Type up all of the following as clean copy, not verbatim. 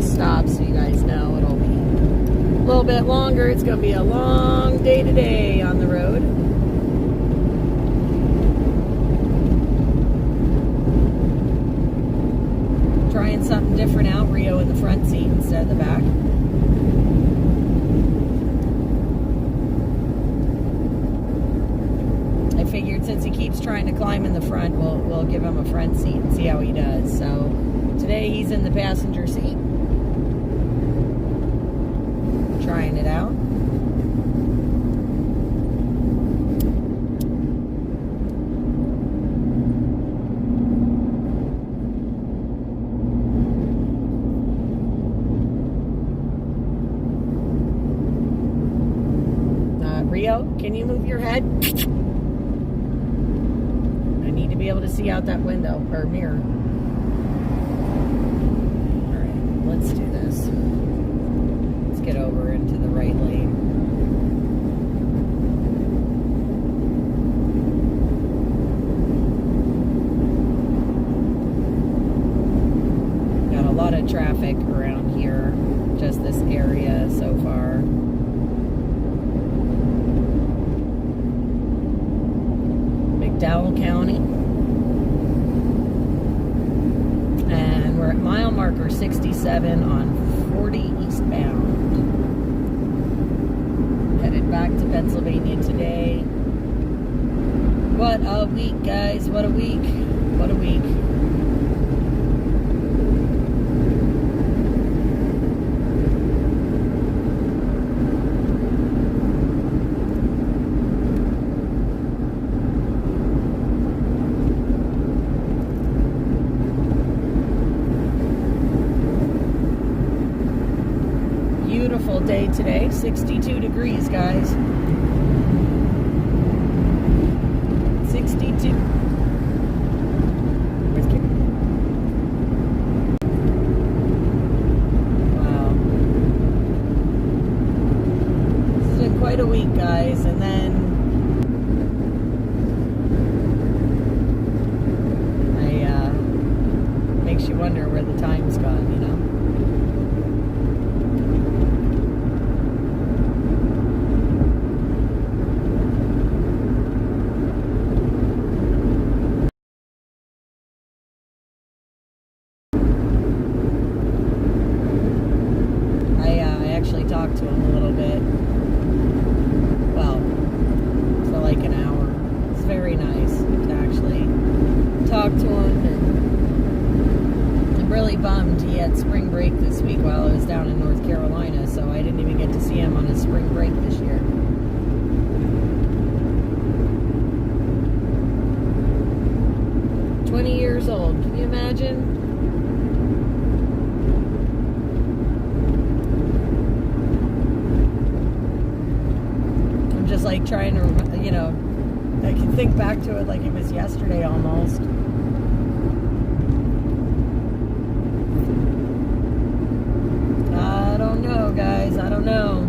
bus stops, so you guys know it'll be a little bit longer. It's going to be a long day today on the road. Trying something different out, Rio in the front seat instead of the back. I figured since he keeps trying to climb in the front, we'll give him a front seat and see how he does. So today he's in the passenger seat, trying it out. Rio, can you move your head? I need to be able to see out that window or mirror. All right, let's do this. Let's get over into the right lane. Got a lot of traffic around here, just this area so far. McDowell County, and we're at mile marker 67 on 40 eastbound, headed back to Pennsylvania today. What a week, guys, what a week, what a week. Beautiful day today, 62 degrees, guys. 62. Wow. This has been quite a week, guys, and then makes you wonder where the time's gone, you know? Talked to him a little bit, well, for like an hour. It's very nice to actually talk to him, and I'm really bummed he had spring break this week while I was down in North Carolina, so I didn't even get to see him on his spring break this year. Years old, can you imagine? Just like trying to, you know, I can think back to it like it was yesterday almost. I don't know, guys. I don't know.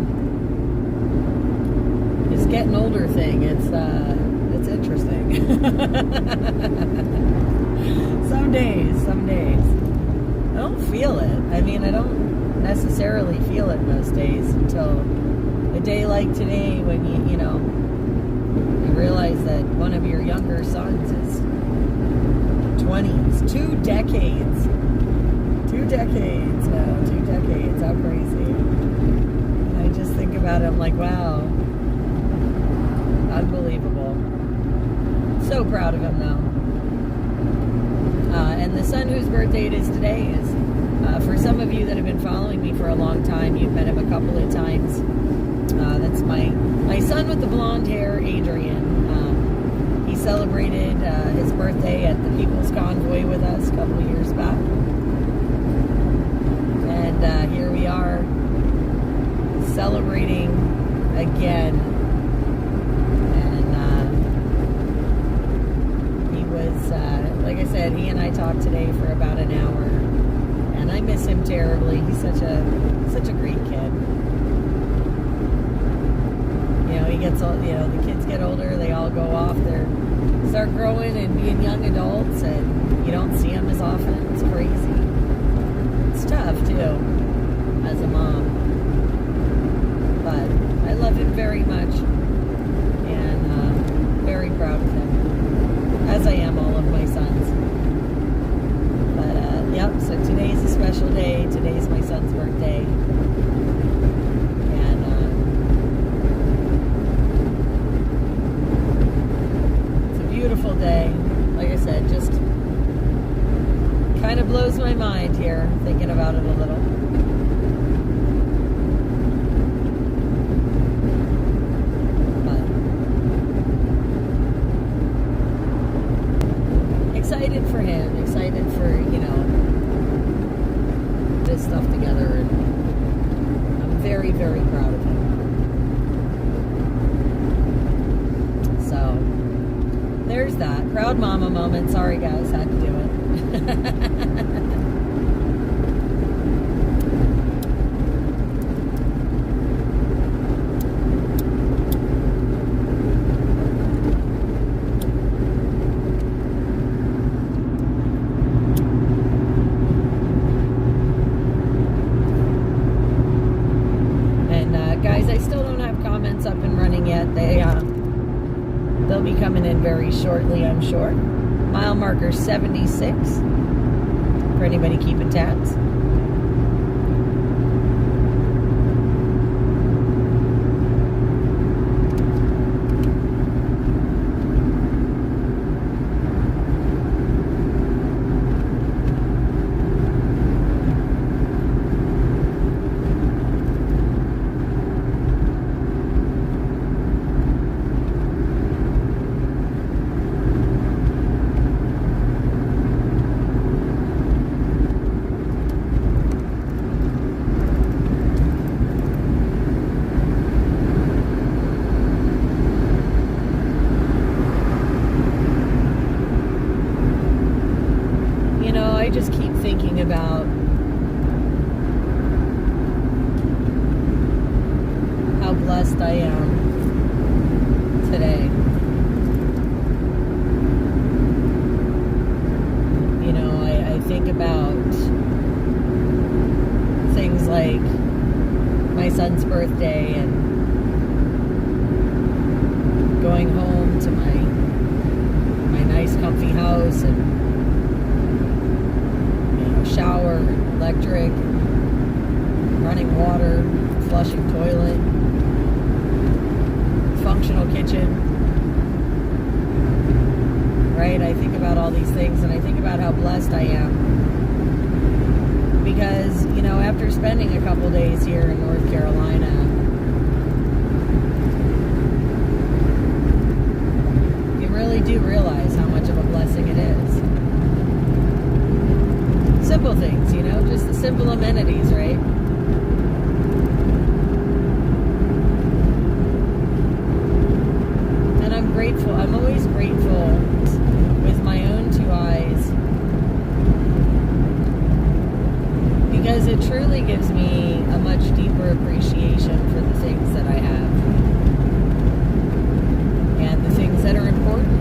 This getting older thing, it's interesting. Some days. I don't feel it. I mean, I don't necessarily feel it most days until a day like today when you realize that one of your younger sons is 20s. 2 decades. 2 decades now. 2 decades. How crazy. And I just think about it, I'm like, wow. Unbelievable. So proud of him, though. And the son whose birthday it is today is, for some of you that have been following me for a long time, you've met him a couple of times. That's my son with the blonde hair, Adrian. He celebrated his birthday at the People's Convoy with us a couple of years back. And here we are celebrating again. And he was, like I said, he and I talked today for about an hour. And I miss him terribly. He's such a great kid. You know, he gets all, you know, the kids get older, they all go off, they start growing and being young adults, and you don't see them as often. It's crazy. It's tough, too. as a mom. But I love him very much, and very proud of him, as I am all of my sons. But yep, so today's a special day. Today's my son's birthday. And it's a beautiful day. Like I said, just kind of blows my mind here, thinking about it a little. But excited for him, excited for, this stuff together, and I'm very, very proud of him. So, there's that. Proud mama moment. Sorry guys, had to do it. Guys, I still don't have comments up and running yet. They'll be coming in very shortly, I'm sure. Mile marker 76 for anybody keeping tabs. I just keep thinking about how blessed I am today. I think about things like my son's birthday and going home to my nice comfy house and shower, electric, running water, flushing toilet, functional kitchen, right? I think about all these things, and I think about how blessed I am because, after spending a couple days here in North Carolina, you really do realize how much of a blessing it is. Simple things, just the simple amenities, right? And I'm grateful. I'm always grateful with my own two eyes because it truly gives me a much deeper appreciation for the things that I have and the things that are important.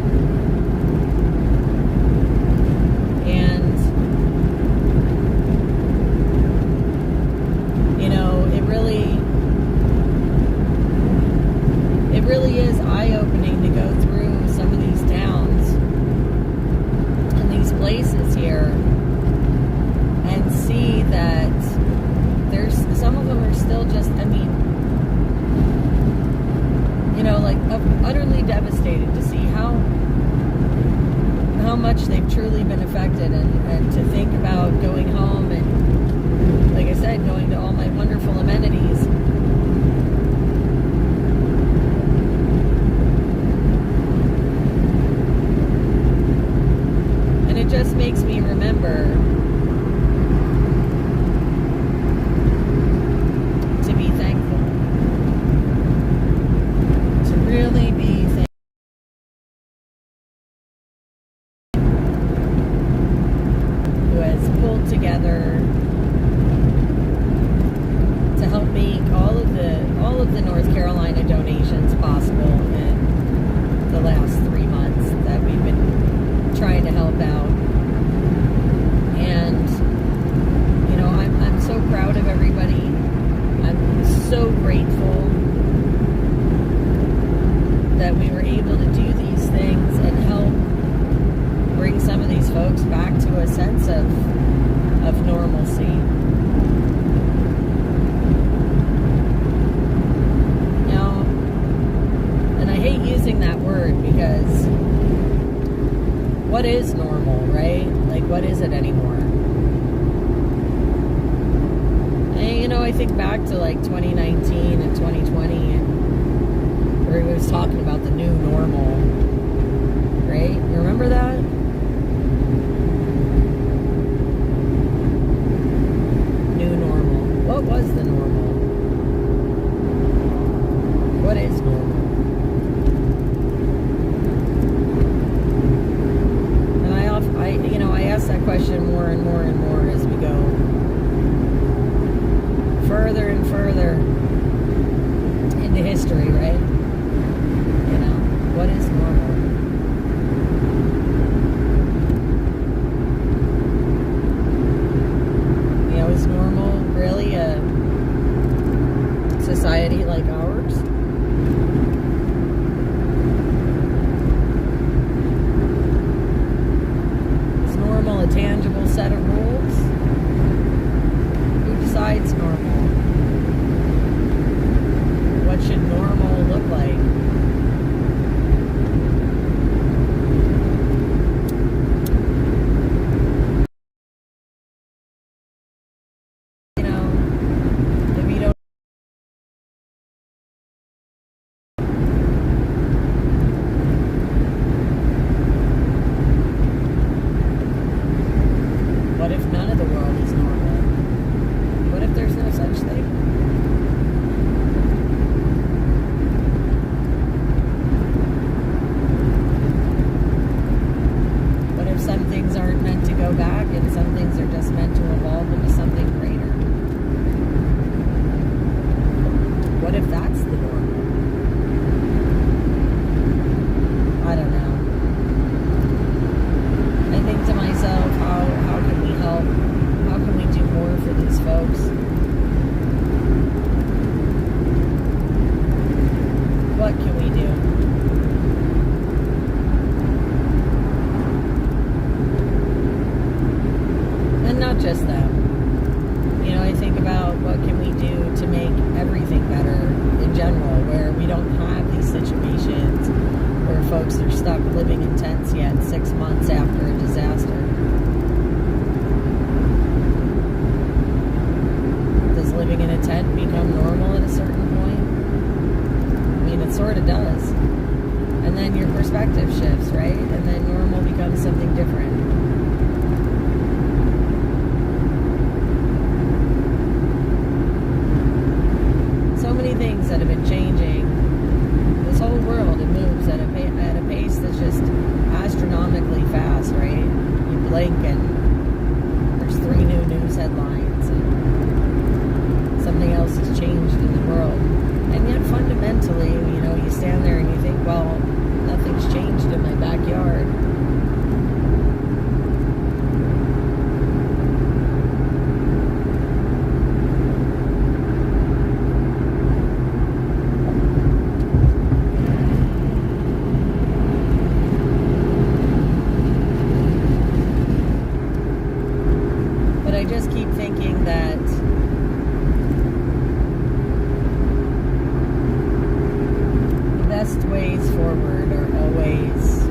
It really is eye-opening to go through some of these towns and these places here and see that some of them are still just, utterly devastated to see how much they've truly been affected, and to think about going home and, like I said, going to all my wonderful amenities. And it just makes me remember to be thankful. To really be thankful. Who has pulled together to help make all of the North Carolina donations possible in the last 3 months that we've been trying to help out. And I'm so proud of everybody folks back to a sense of normalcy. You know, and I hate using that word because what is normal, right? Like, what is it anymore? And, you know, I think back to like 2019 and 2020, and where he was talking about the new normal, right? You remember that? New normal. What was the normal? What is normal? And I ask that question more and more and more as we go further and further into history, right? You know, what is normal? You know, is normal really a society like ours? Is normal a tangible set of rules? Who decides normal? What should normal look like? You know, if you don't, what if none of the world is normal? What if there's no such thing? What if some things aren't meant to go back and some things are just meant to evolve into something greater? What if that's the normal? I don't know. I think to myself, how can we help? How can we do more for these folks? What can we do? And not just them. You know, I think about what can we do to make everything better in general, where we don't have these situations where folks are stuck living in tents yet 6 months after a disaster. Does living in a tent become normal at a certain point? I mean, it sort of does. And then your perspective shifts, right? And then normal becomes something different. So many things that have been changing. This whole world, it moves at a pace that's just astronomically fast, right? You blink and there's 3 new news headlines and something else has changed in the world. And yet fundamentally, you know, you stand there and you think, well, nothing's changed in my backyard. But I just keep thinking that the best ways forward are always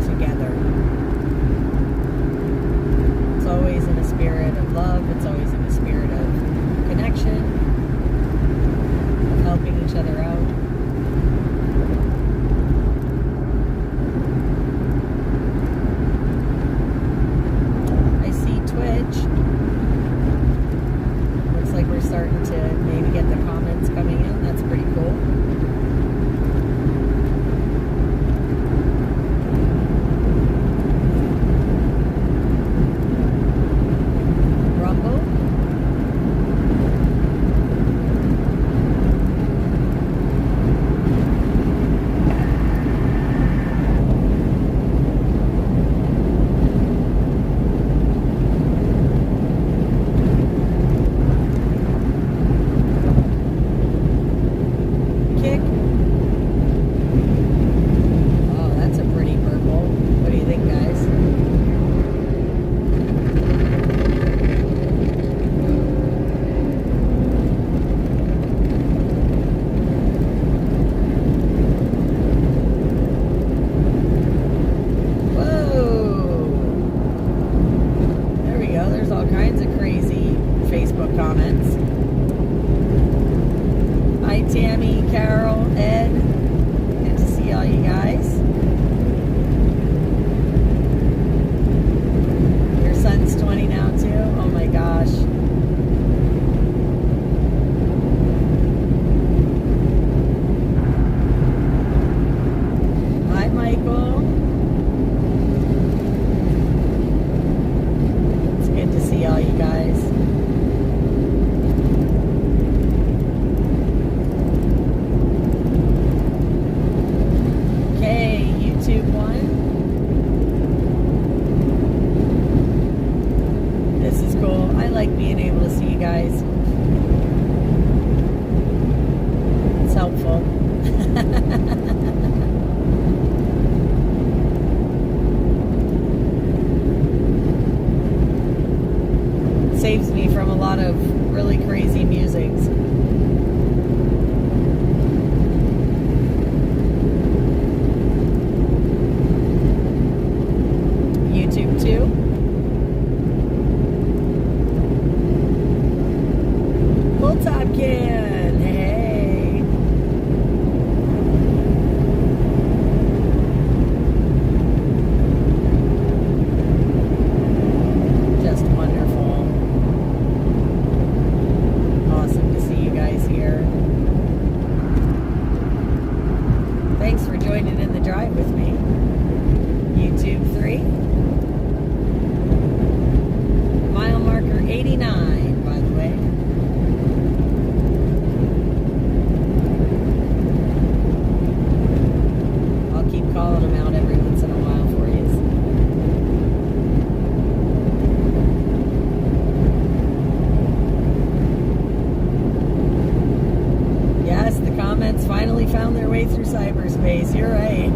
together. It's always in a spirit of love. It's always in a spirit of connection, of helping each other out. I see Twitch. lot of really crazy musics. YouTube too. Full Top Can, hey. Just wonderful. Awesome to see you guys here. Thanks for joining in the drive with me. YouTube 3. Mile marker 89, by the way. I'll keep calling them out every once in a while for you. Yes, the comments finally found their way through cyberspace. You're right.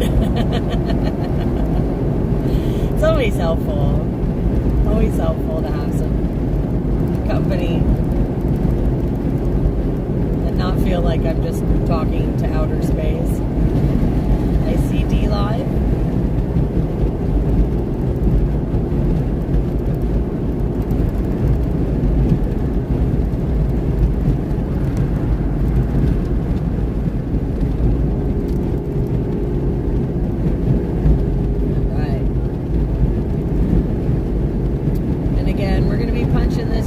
It's always helpful. Always helpful to have some company and not feel like I'm just talking to outer space. I see D Live.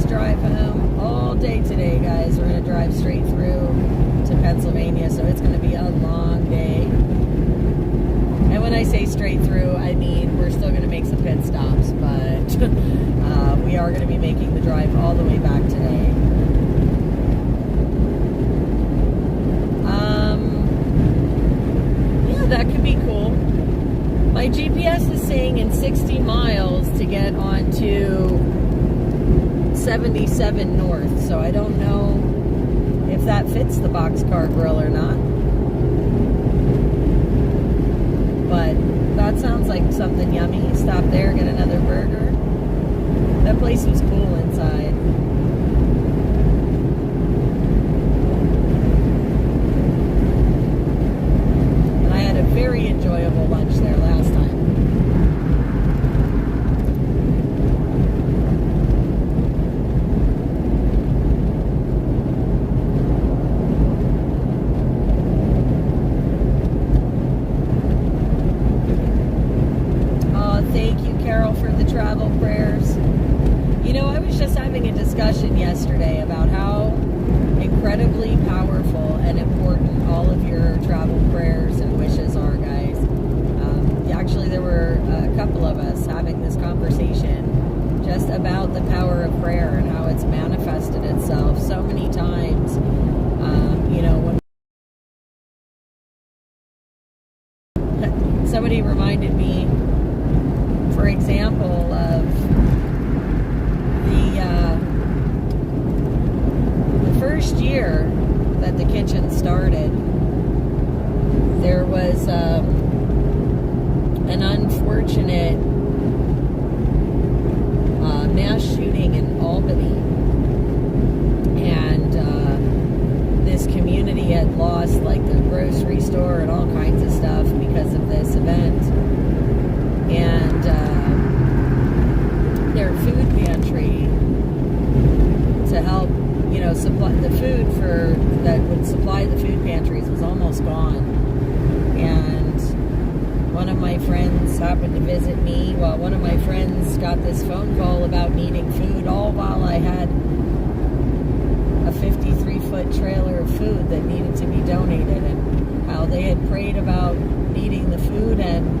Drive home all day today, guys. We're going to drive straight through to Pennsylvania, so it's going to be a long day. And when I say straight through, I mean we're still going to make some pit stops, but we are going to be making the drive all the way back today. Yeah, that could be cool. My GPS is saying in 60 miles to get onto 77 north, so I don't know if that fits the Boxcar Grill or not. But that sounds like something yummy. Stop there, get another burger. That place was cool inside. And I had a very enjoyable lunch there last time. Travel prayers. You know, I was just having a discussion yesterday about how incredibly powerful and important all of your travel prayers and wishes are, guys. Actually, there were a couple of us having this conversation just about the power of prayer and how it's manifested itself so many times. You know, when somebody reminded me, for example, of the first year that the kitchen started, there was an unfortunate mass shooting in Albany, and this community had lost like their grocery store and all kinds of stuff because of this event. And their food pantry to help, you know, supply the food for that would supply the food pantries was almost gone. And one of my friends happened to visit me. Well, one of my friends got this phone call about needing food, all while I had a 53-foot trailer of food that needed to be donated, and how they had prayed about needing the food, and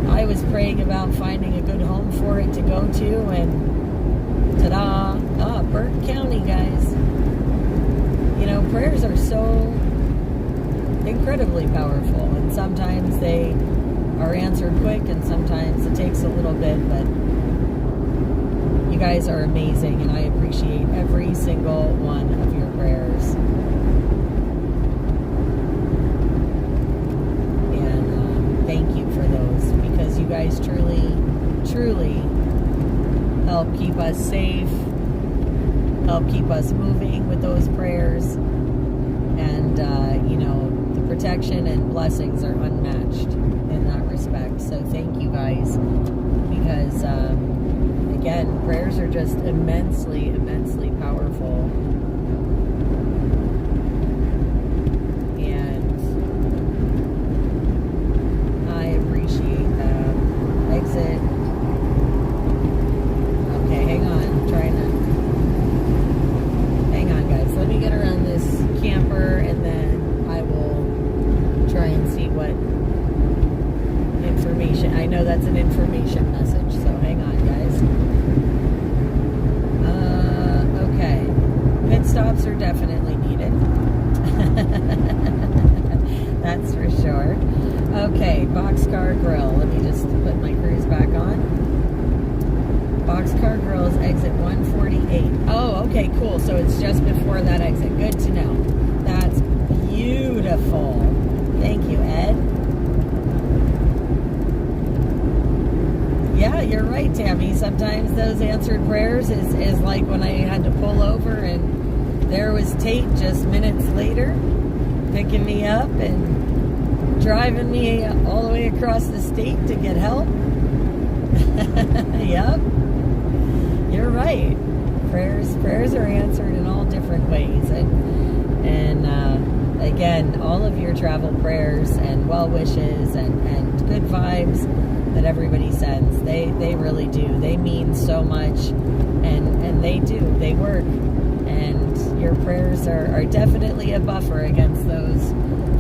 I was praying about finding a good home for it to go to, and ta-da! Burke County, guys. You know, prayers are so incredibly powerful, and sometimes they are answered quick, and sometimes it takes a little bit, but you guys are amazing, and I appreciate every single one of your prayers. And thank you for those, because you guys truly, truly help keep us safe help keep us moving with those prayers. And, the protection and blessings are unmatched in that respect. So thank you guys, because, again, prayers are just immensely, immensely powerful. And I appreciate that. Exit. Okay, hang on. I'm trying to... Hang on, guys. Let me get around this camper, and then I will try and see what information. I know that's an information message, so hang on, guys. Okay. Pit stops are definitely needed. That's for sure. Okay, Boxcar Grill. Let me just put my cruise back on. Boxcar Grill is exit 148. Oh, okay, cool. So it's just before that exit. Good to know. That's beautiful. Thank you, Ed. Yeah, you're right, Tammy. Sometimes those answered prayers is like when I had to pull over and there was Tate just minutes later picking me up and driving me all the way across the state to get help. Yep. You're right. Prayers are answered in all different ways. And again, all of your travel prayers and well wishes and good vibes that everybody sends, they really do. They mean so much, and they do. They work. And your prayers are definitely a buffer against those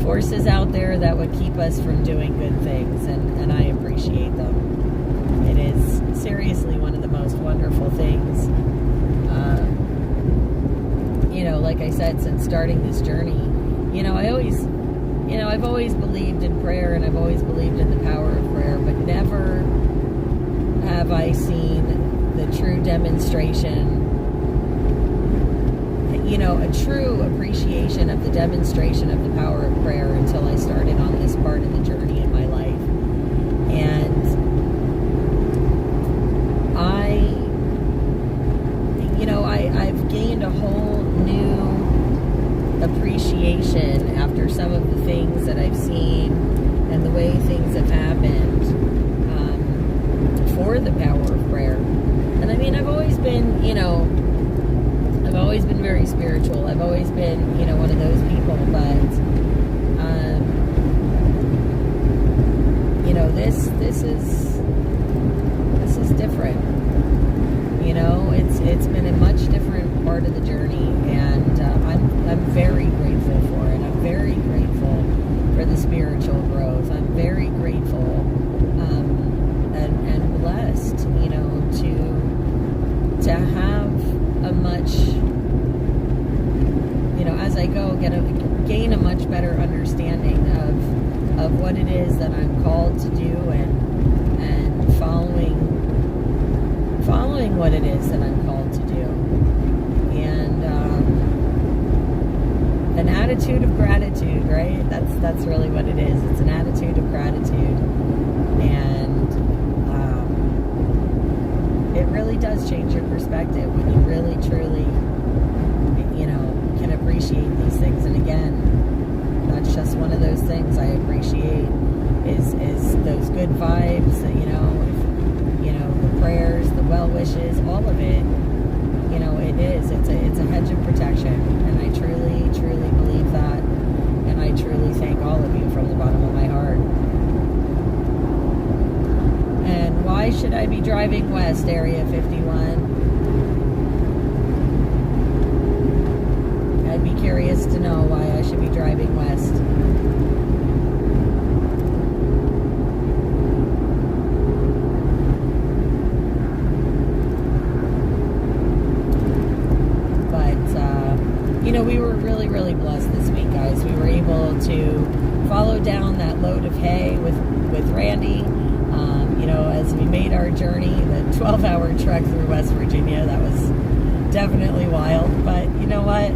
forces out there that would keep us from doing good things, and I appreciate them. It is seriously one of the most wonderful things. Like I said, since starting this journey, I've always believed in prayer, and I've always believed in the power of prayer, but never have I seen the true demonstration, a true appreciation of the demonstration of the power of prayer until I started on this part of the journey in my life. And I've gained a whole new appreciation after some of the things that I've seen and the way things have happened for the power of prayer. And I mean, I've always been very spiritual. I've always been, one of those people, but this is different. It's been a much different part of the journey, and I'm very grateful for it. I'm very grateful for the spiritual growth. I'm very grateful and blessed, to have a much, as I go, gain a much better understanding of what it is that I'm called to do, and following what it is that I'm called to do. And an attitude of gratitude, right? That's really what it is. It's an attitude of gratitude. And it really does change your perspective when you really, truly, can appreciate these things. And again, that's just one of those things I appreciate is those good vibes, that, the prayers, the well wishes, all of it. It is. It's a hedge of protection, and I truly, truly believe that, and I truly thank all of you from the bottom of my heart. And why should I be driving west, Area 51? I'd be curious to know why I should be driving west. We were really, really blessed this week, guys. We were able to follow down that load of hay with Randy. As we made our journey, the 12-hour trek through West Virginia, that was definitely wild. But you know what?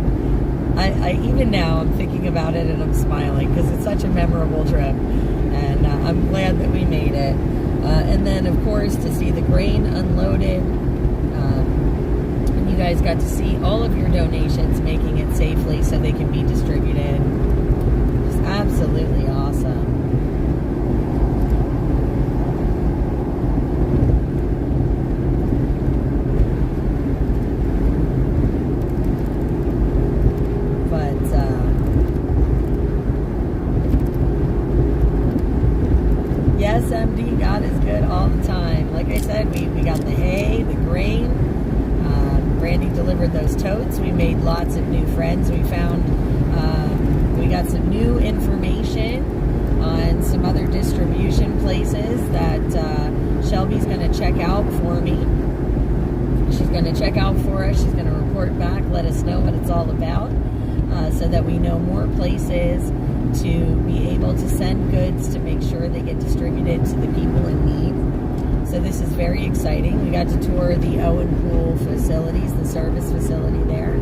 I even now I'm thinking about it and I'm smiling because it's such a memorable trip, and I'm glad that we made it. And then, of course, to see the grain unloaded. You guys got to see all of your donations making it safely so they can be distributed. Just absolutely awesome. Yes, MD, God is good all the time. Like I said, we got the hay, the grain. Brandy delivered those totes. We made lots of new friends. We found, we got some new information on some other distribution places that Shelby's going to check out for me. She's going to check out for us. She's going to report back, let us know what it's all about, so that we know more places to be able to send goods to make sure they get distributed to the people in need. So this is very exciting. We got to tour the Owen Pool facilities, the service facility there.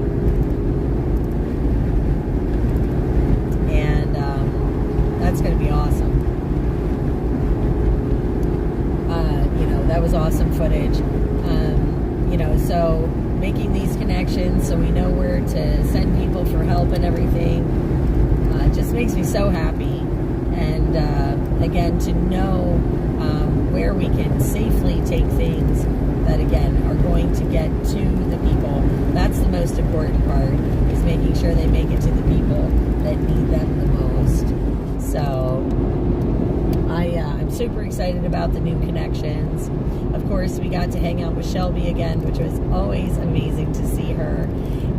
And that's going to be awesome. That was awesome footage. So making these connections so we know where to send people for help and everything just makes me so happy. And again, to know where we can safely take things that, again, are going to get to the people. That's the most important part, is making sure they make it to the people that need them the most. So I'm super excited about the new connections. Of course, we got to hang out with Shelby again, which was always amazing to see her.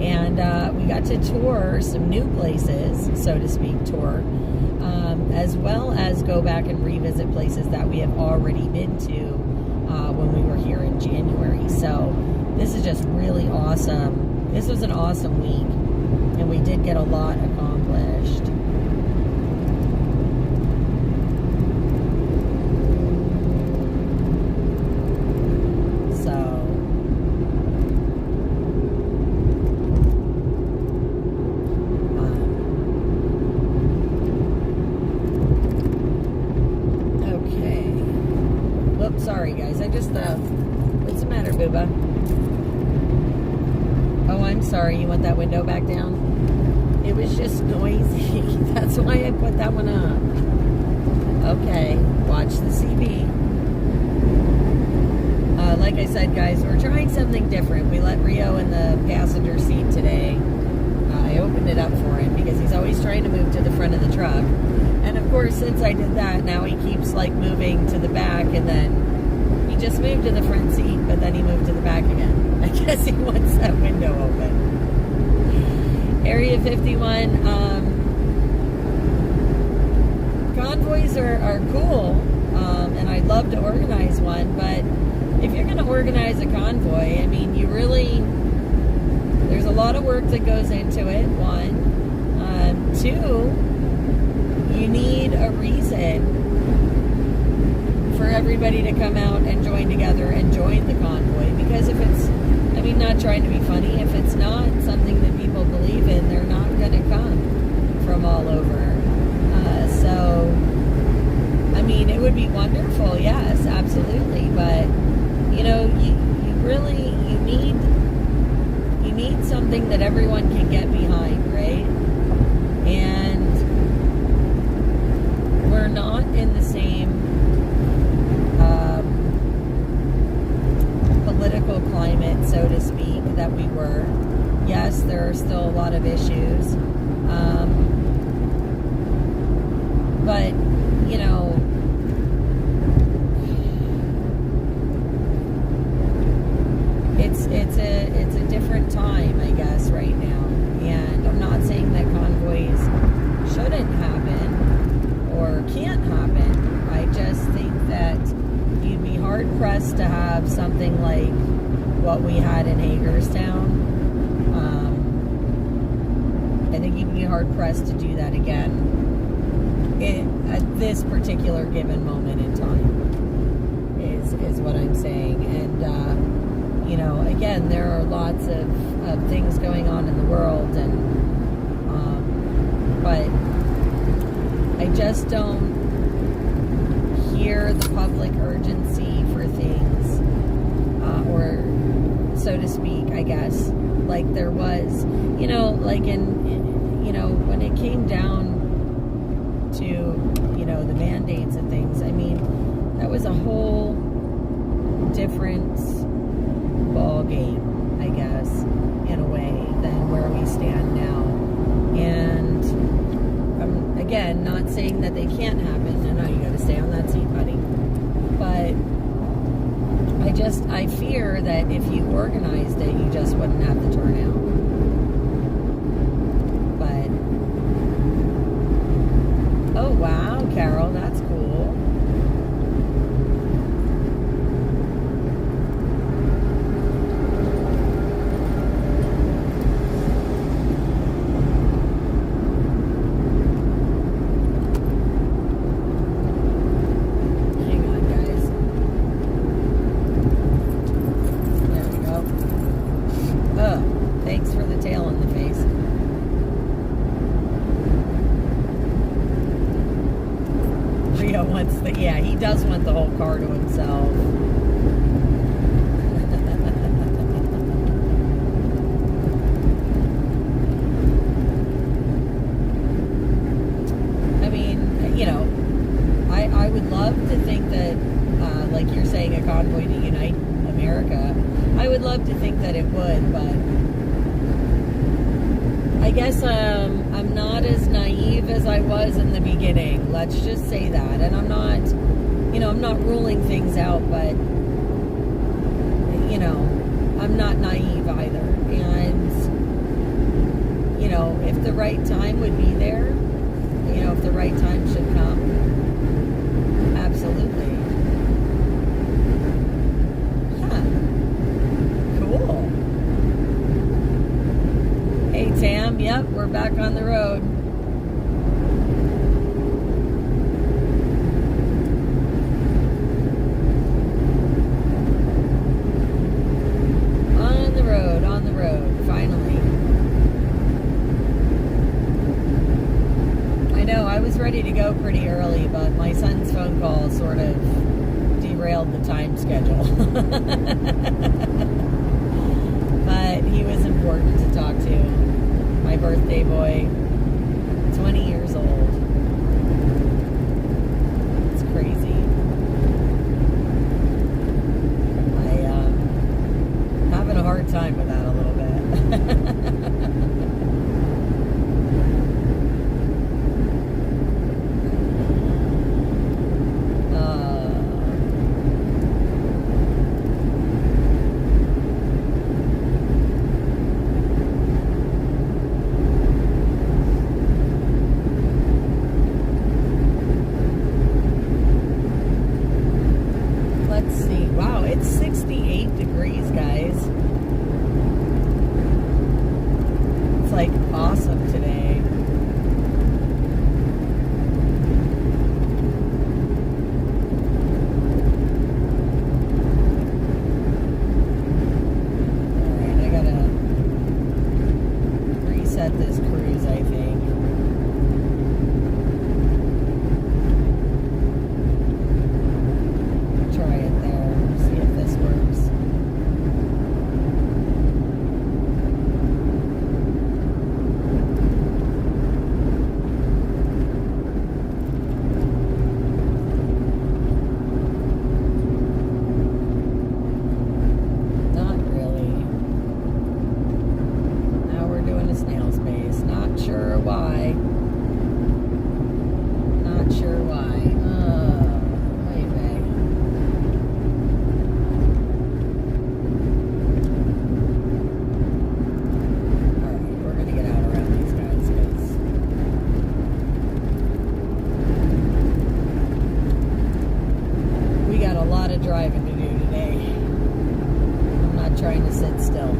And we got to tour some new places, so to speak, as well as go back and revisit places that we have already been to when we were here in January. So this is just really awesome. This was an awesome week, and we did get a lot accomplished. Sorry, guys. I just, what's the matter, Booba? Oh, I'm sorry. You want that window back down? It was just noisy. That's why I put that one up. Okay. Watch the CB. Like I said, guys, we're trying something different. We let Rio in the passenger seat today. I opened it up for him because he's always trying to move to the front of the truck. And, of course, since I did that, now he keeps, moving to the back, and then he just moved to the front seat, but then he moved to the back again. I guess he wants that window open. Area 51, convoys are cool, and I'd love to organize one, but if you're going to organize a convoy, I mean, there's a lot of work that goes into it, one. Two, you need a reason for everybody to come out and join together and join the convoy. Because if it's, not trying to be funny, if it's not something that people believe in, they're not going to come from all over. So, it would be wonderful, yes, absolutely. But, you need something that everyone can get behind, right? And we're not in the same political climate, so to speak, that we were. Yes, there are still a lot of issues. But, it's a different time, I guess, right now. And I'm not saying that convoys shouldn't happen or can't happen. I just think that you'd be hard-pressed to have something like what we had in Hagerstown. I think you'd be hard-pressed to do that again at this particular given moment in time, is what I'm saying. And, again, there are lots of things going on in the world, and but I just don't hear the public urgency for things, or so to speak, I guess, like there was, like when it came down to, the mandates and things, I mean, that was a whole different ball game, I guess, in a way, than where we stand now. And I'm, again, not saying that they can't happen. I know you got to stay on that seat, buddy. But I fear that if you organized it, you just wouldn't have the turnout. But, oh wow, Carol, that's cool. Yeah, he does want the whole car to himself. I mean, I would love to think that, like you're saying, a convoy to unite America. I would love to think that it would, but I guess I'm not as naive as I was in the beginning. Let's just say that. And I'm not, I'm not ruling things out, but, I'm not naive either. And, if the right time would be there, if the right time should come, absolutely. Huh. Cool. Hey, Tam. Yep, we're back on the road. On the road, finally. I know, I was ready to go pretty early, but my son's phone call sort of derailed the time schedule. But he was important to talk to. My birthday boy, 20 years old. It's crazy. Having a hard time with that a little bit. Let's see. Wow, it's 68 degrees, guys. It's like awesome today. Alright, I gotta reset this cruise, I think. Try it there, see if this works. Not really. Now we're doing a snail's pace. Not sure why. Not sure why. Wait, wait. Alright, we're gonna get out around these guys because we got a lot of driving to do today. I'm not trying to sit still.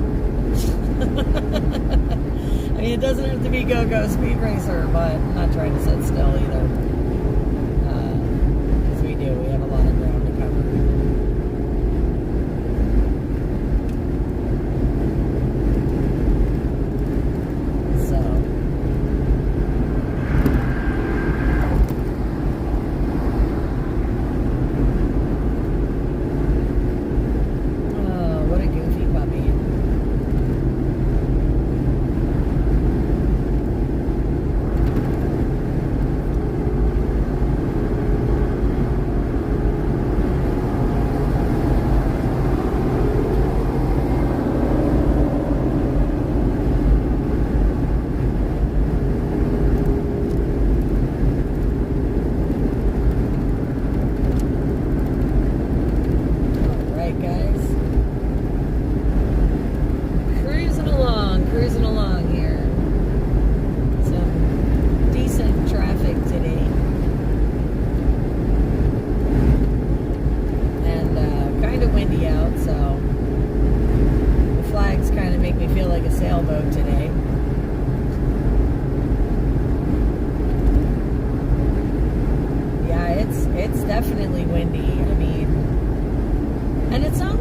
I mean, it doesn't have to be go-go speed racer, but I'm not trying to sit still either. Because we have a lot of ground to cover. So, oh, what a goofy puppy.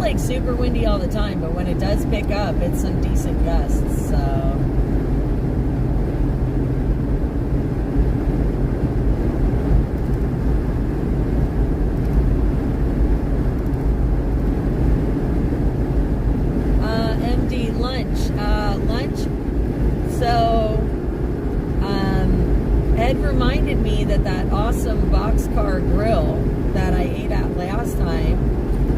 like super windy all the time, but when it does pick up, it's some decent gusts, so. MD, lunch. So, Ed reminded me that awesome boxcar grill that I ate at last time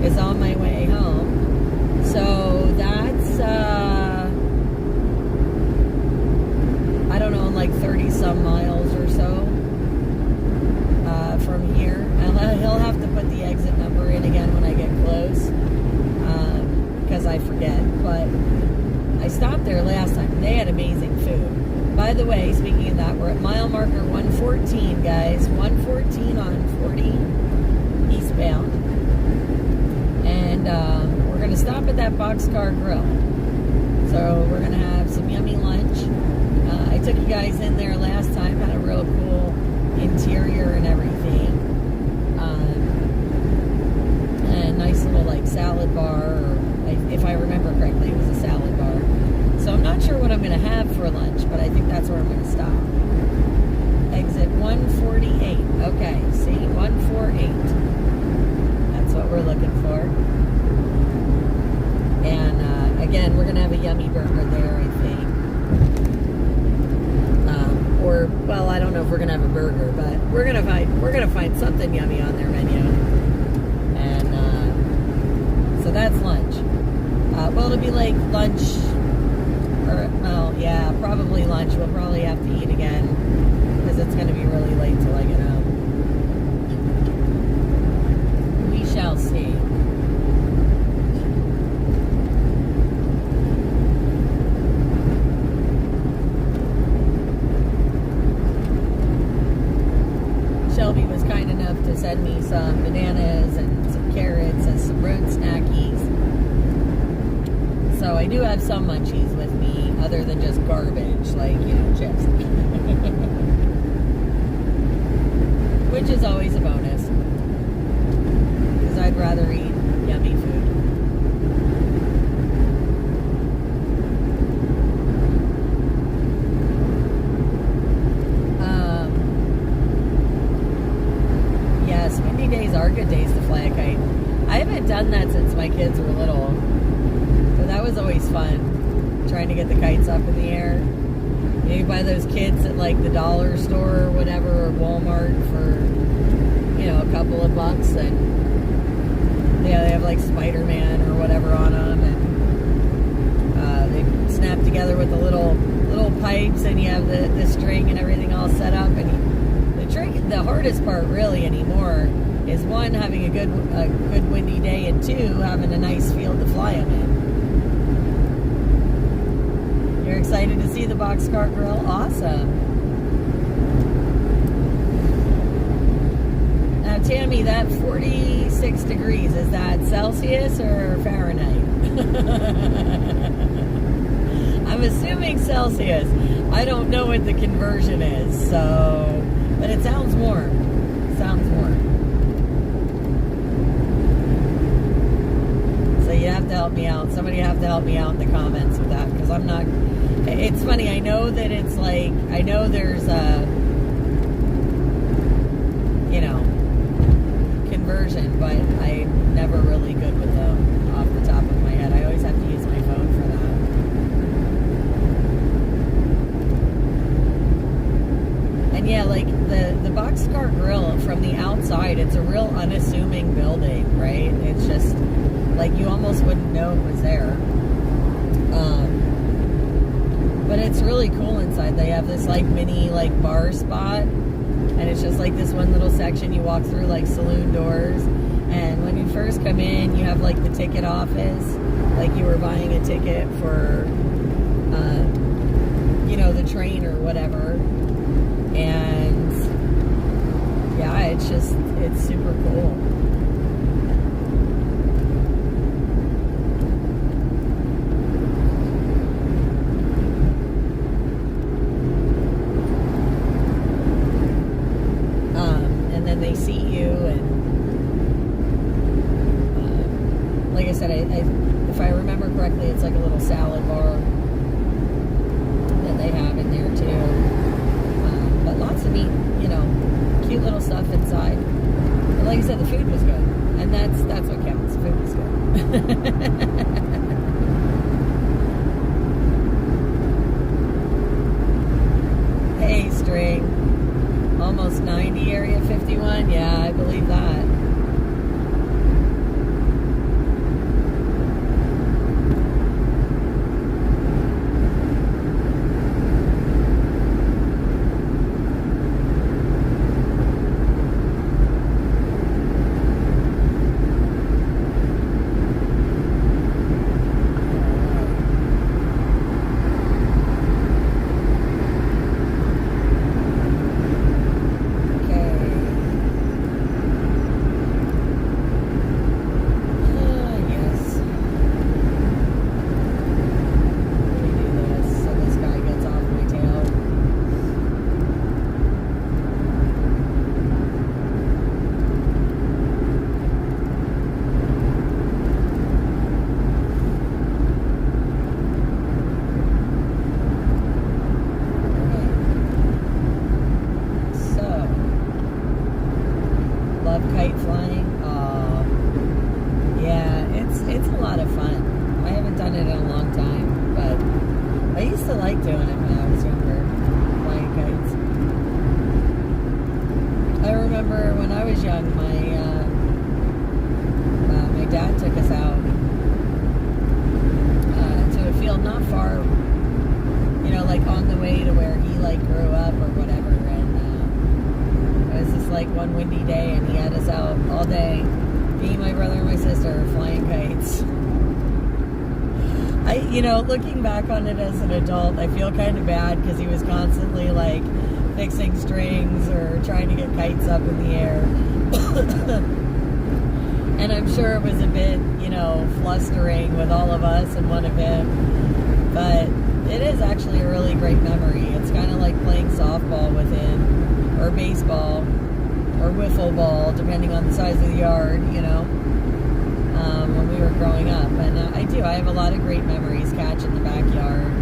is on my way home. So that's, I don't know, like 30 some miles or so from here. And he'll have to put the exit number in again when I get close, because I forget. But I stopped there last time. They had amazing food. By the way, speaking of that, we're at mile marker 114, guys. 114 on 40 eastbound. And we're going to stop at that boxcar grill. So we're going to have some yummy lunch. I took you guys in there last time. Had a real cool interior and everything. And nice little like salad bar. Or if I remember correctly, it was a salad bar. So I'm not sure what I'm going to have for lunch, but I think that's where I'm going to stop. Exit 148. Okay, see, 148. That's what we're looking for. And again, we're going to have a yummy burger there, I think. Or, well, I don't know if we're going to have a burger, but we're going to find something yummy on their menu. And so that's lunch. Well, it'll be like lunch. Or, well, yeah, probably lunch. We'll probably have to eat again because it's going to be really late till I get home. We shall see. Shelby was kind enough to send me some bananas and some carrots and some road snackies. So I do have some munchies with me, other than just garbage, like, you know, chips. Which is always a bonus. Because I'd rather eat yummy food. Yes, windy days are good days to fly a kite. I haven't done that since my kids were little. So that was always fun, trying to get the kites up in the air. You buy those kits at like the dollar store or whatever, or Walmart for, you know, a couple of bucks, and yeah, they have like Spider-Man or whatever on them, and they snap together with the little pipes, and you have the string and everything all set up. And the hardest part really anymore is one, having a good windy day, and two, having a nice field to fly them in. You're excited to see the boxcar grill? Awesome. Now, Tammy, that 46 degrees, is that Celsius or Fahrenheit? I'm assuming Celsius. I don't know what the conversion is, so, but it sounds warm. Sounds warm. So you have to help me out. Somebody have to help me out in the comments with that, because I'm not. It's funny. I know that it's like, I know there's a, you know, conversion, but I'm never really good with them off the top of my head. I always have to use my phone for that. And yeah, like the boxcar grill from the outside, it's a real unassuming building, right? It's just like you almost wouldn't know it was there. But it's really cool inside. They have this like mini like bar spot, and it's just like this one little section you walk through, like saloon doors. And when you first come in, you have like the ticket office, like you were buying a ticket for, you know, the train or whatever. And yeah, it's super cool. They seat you, and like I said, if I remember correctly, it's like a little salad bar that they have in there too. But lots of neat, cute little stuff inside. But like I said, the food was good, and that's what counts. The food was good. Hey, String. Almost 90, Area 51. Yeah, I believe that. Kite flying. Yeah, it's a lot of fun. I haven't done it in a long time, but I used to like doing it when I was younger, flying kites. I remember when I was young, my dad took us out to a field not far, like on the way to where he grew up or whatever, and it was just one windy day, and he had us out all day, me, my brother, and my sister, flying kites. Looking back on it as an adult, I feel kind of bad because he was constantly fixing strings or trying to get kites up in the air. And I'm sure it was a bit, flustering with all of us and one of him. But it is actually a really great memory. It's kind of like playing softball with him, or baseball, or wiffle ball, depending on the size of the yard, when we were growing up. And I have a lot of great memories catching the backyard.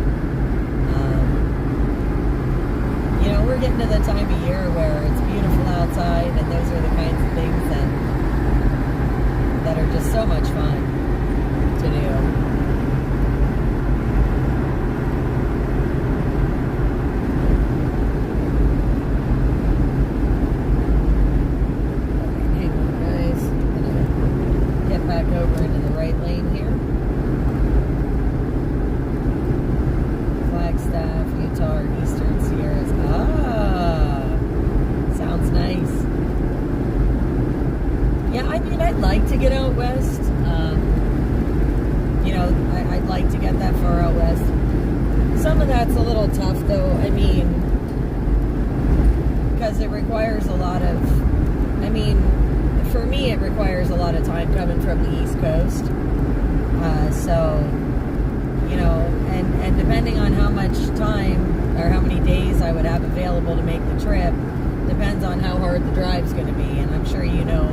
We're getting to the time of year where it's beautiful outside, and those are the kinds of things that are just so much fun to do. Over into the right lane here. Flagstaff, Utah, Eastern Sierras. Sounds nice. Yeah, I'd like to get out west. I'd like to get that far out west. Some of that's a little tough, though. Because it requires a lot of, for me, it requires a lot of time coming from the East Coast. And depending on how much time or how many days I would have available to make the trip, depends on how hard the drive's going to be. And I'm sure you know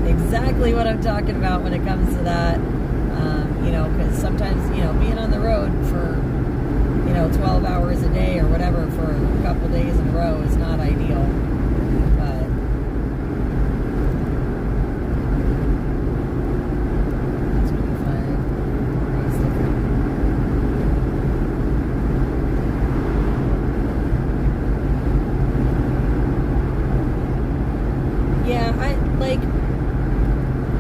exactly what I'm talking about when it comes to that. Because sometimes, being on the road for, 12 hours a day or whatever for a couple days in a row is not ideal. But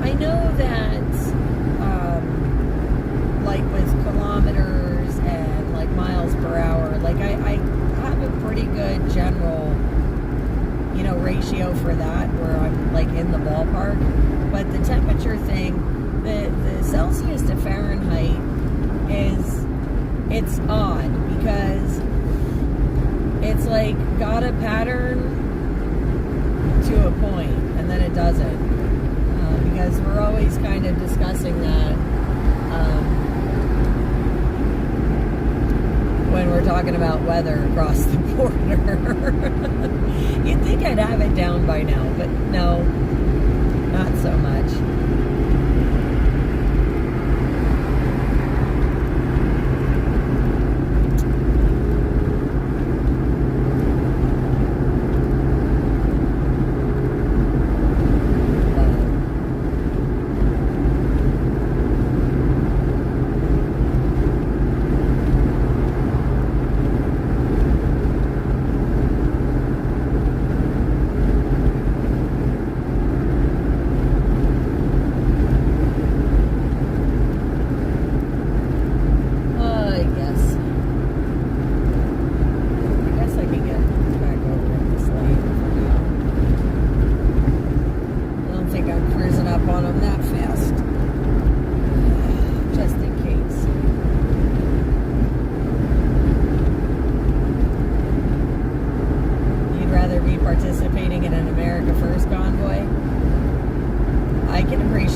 I know that, with kilometers and, miles per hour, I have a pretty good general, ratio for that, where I'm, in the ballpark. But the temperature thing, the Celsius to Fahrenheit it's odd, because it's, got a pattern to a point, and then it doesn't. Because we're always kind of discussing that when we're talking about weather across the border. You'd think I'd have it down by now, but no, not so much.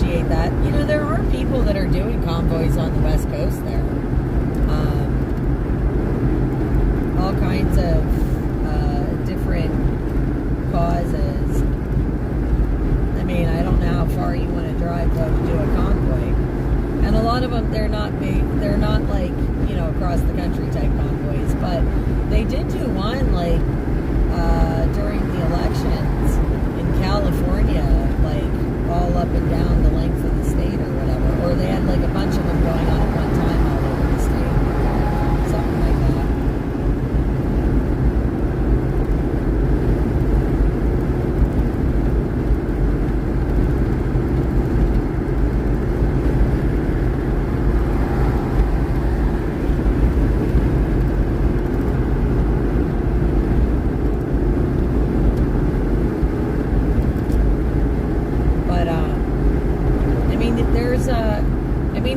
appreciate that. You know, there are people that are doing convoys on the West Coast there. All kinds of different causes. I mean, I don't know how far you want to drive to do a convoy. And a lot of them, they're not big, they're not like, you know, across the country type convoys, but they did do one like during the elections in California, like all up and down the length of the state or whatever. Or they had like a bunch of them going on at one time all over the state. Something like that.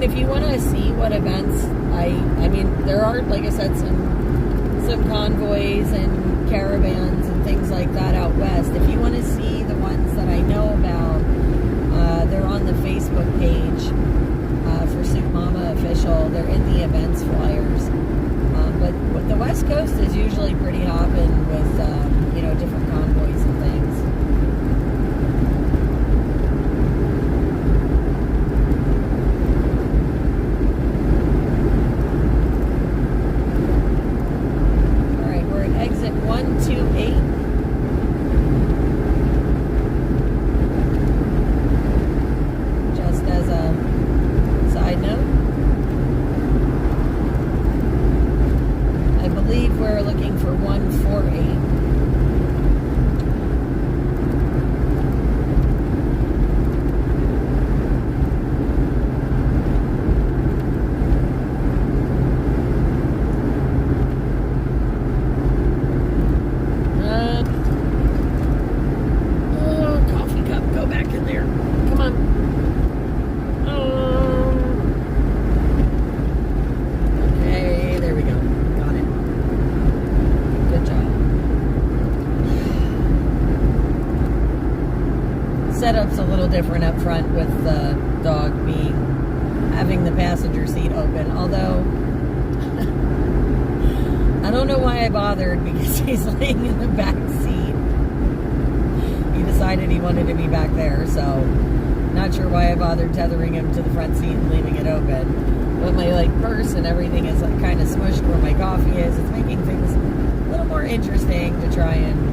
If you want to see what events, I mean, there are, like I said, some convoys and caravans and things like that out west. If you want to see the ones that I know about, they're on the Facebook page for SoupMamaOfficial. They're in the events flyers. But the West Coast is usually pretty hopping with, you know, different convoys and things. Exit 128. Just as a side note, I believe we're looking for 148. Setup's a little different up front with the dog having the passenger seat open, although I don't know why I bothered because he's laying in the back seat. He decided he wanted to be back there, so not sure why I bothered tethering him to the front seat and leaving it open. But my purse and everything is kind of smushed where my coffee is. It's making things a little more interesting to try and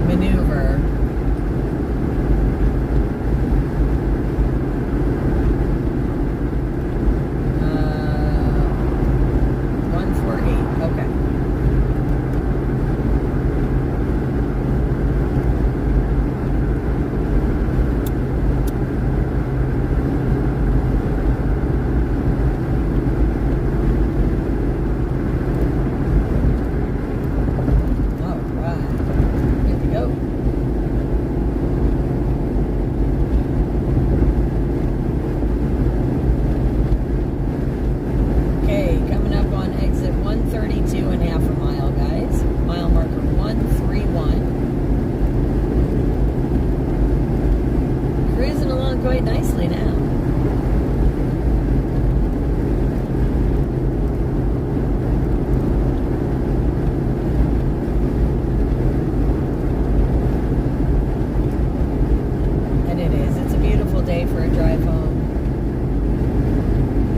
maneuver. Quite nicely now. And it is. It's a beautiful day for a drive home.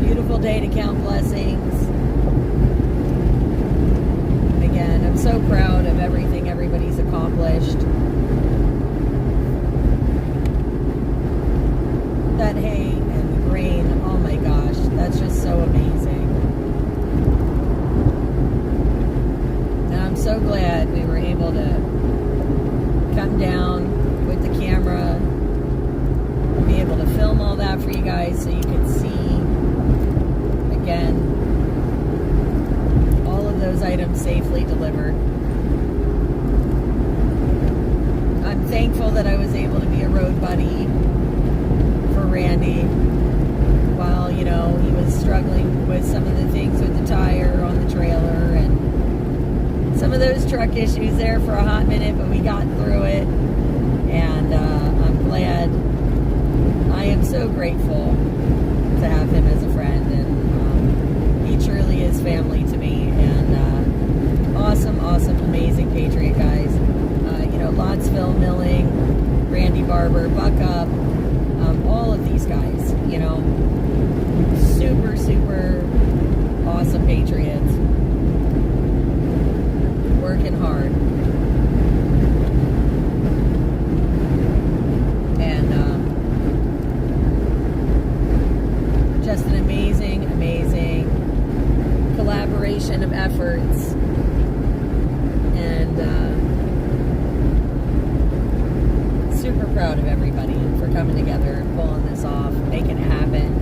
Beautiful day to count blessings. Again, I'm so proud of everything everybody's accomplished. That hay and the grain, oh my gosh, that's just so amazing. And I'm so glad we were able to come down with the camera, be able to film all that for you guys so you could see, again, all of those items safely delivered. I'm thankful that I was able to be a road buddy for Randy while, you know, he was struggling with some of the things with the tire on the trailer and some of those truck issues there for a hot minute, but we got through it, and I'm glad up, all of these guys, you know, super, super awesome patriots, working hard. And just an amazing, amazing collaboration of efforts. And super proud of everybody for coming together and pulling this off, making it happen.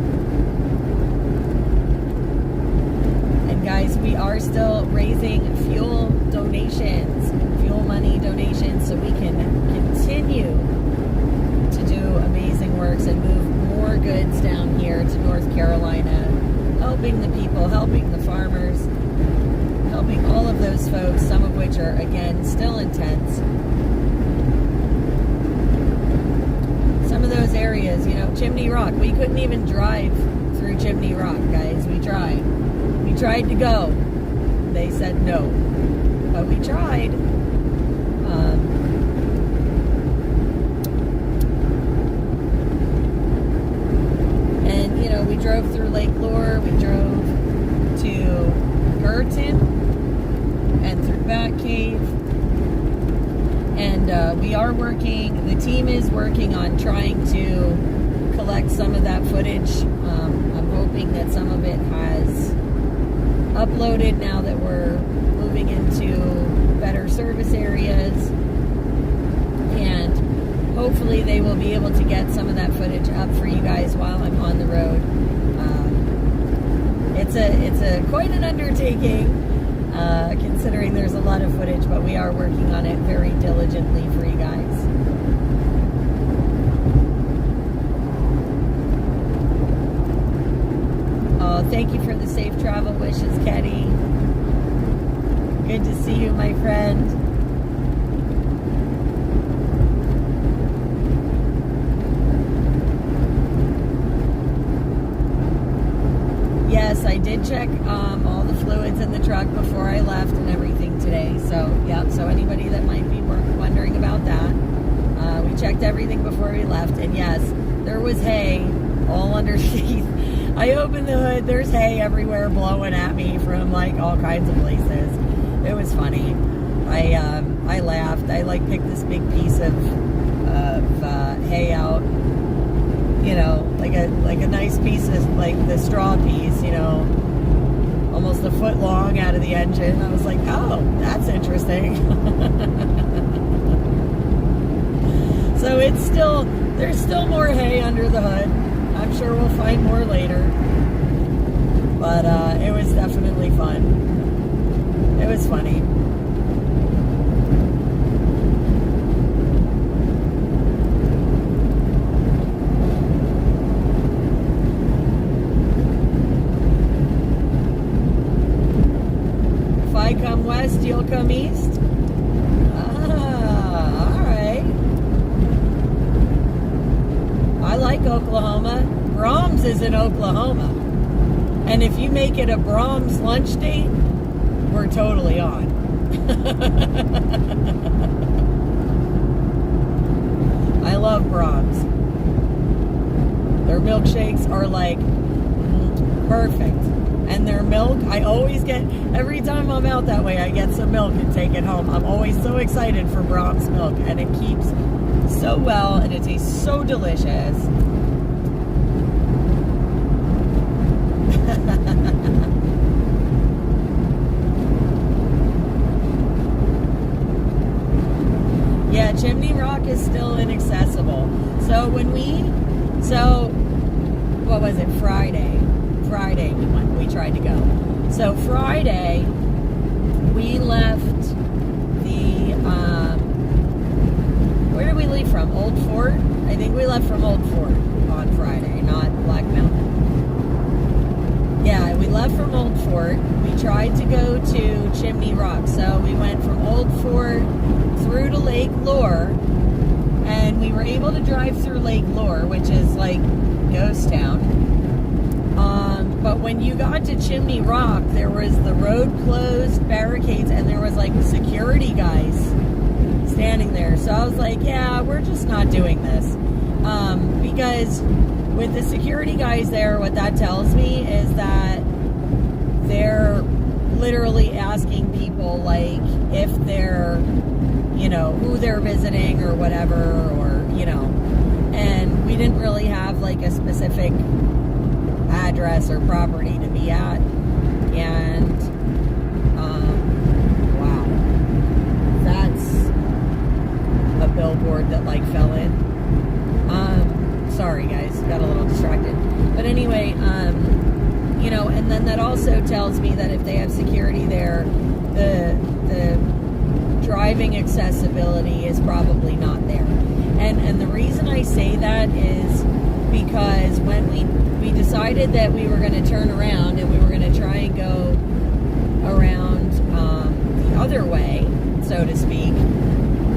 And guys, we are still raising fuel donations, fuel money donations, so we can continue to do amazing works and move more goods down here to North Carolina, helping the people, helping the farmers, helping all of those folks, some of which are, again, still intense. Some of those areas, you know, Chimney Rock, we couldn't even drive through Chimney Rock, guys. We tried. We tried to go. They said no. But we tried. And, you know, we drove through Lake Lure. We drove to Burton and through Bat Cave. And we are working, the team is working on trying to collect some of that footage. I'm hoping that some of it has uploaded now that we're moving into better service areas. And hopefully they will be able to get some of that footage up for you guys while I'm on the road. It's a quite an undertaking. Considering there's a lot of footage, but we are working on it very diligently for you guys. Oh, thank you for the safe travel wishes, Ketty. Good to see you, my friend. Yes, I did check all the fluids in the truck before I left and everything today. So, yeah, so anybody that might be wondering about that, we checked everything before we left. And yes, there was hay all underneath. I opened the hood, there's hay everywhere blowing at me from like all kinds of places. It was funny. I laughed. I like picked this big piece of hay out. You know, like a nice piece of, like, the straw piece, you know, almost a foot long out of the engine. I was like, oh, that's interesting. So it's still, there's still more hay under the hood. I'm sure we'll find more later. But it was definitely fun. It was funny. I come west, you'll come east? Ah, alright. I like Oklahoma. Brahms is in Oklahoma. And if you make it a Brahms lunch date, we're totally on. I love Brahms. Their milkshakes are like perfect. And their milk, I always get, every time I'm out that way, I get some milk and take it home. I'm always so excited for Brahms milk, and it keeps so well, and it tastes so delicious. Yeah, Chimney Rock is still inaccessible. So what was it, Friday we tried to go. So Friday, we left the, where did we leave from? Old Fort? I think we left from Old Fort on Friday, not Black Mountain. Yeah, we left from Old Fort. We tried to go to Chimney Rock. So we went from Old Fort through to Lake Lure, and we were able to drive through Lake Lure, which is like ghost town. But when you got to Chimney Rock, there was the road closed, barricades, and there was like security guys standing there. So I was like, yeah, we're just not doing this. Because with the security guys there, what that tells me is that they're literally asking people, like, if they're, you know, who they're visiting or whatever, or, you know, and we didn't really have like a specific address or property to be at. And wow, that's a billboard that like fell in. Sorry guys, got a little distracted. But anyway, you know, and then that also tells me that if they have security there, the driving accessibility is probably not there. And the reason I say that is because when we decided that we were going to turn around and we were going to try and go around the other way, so to speak,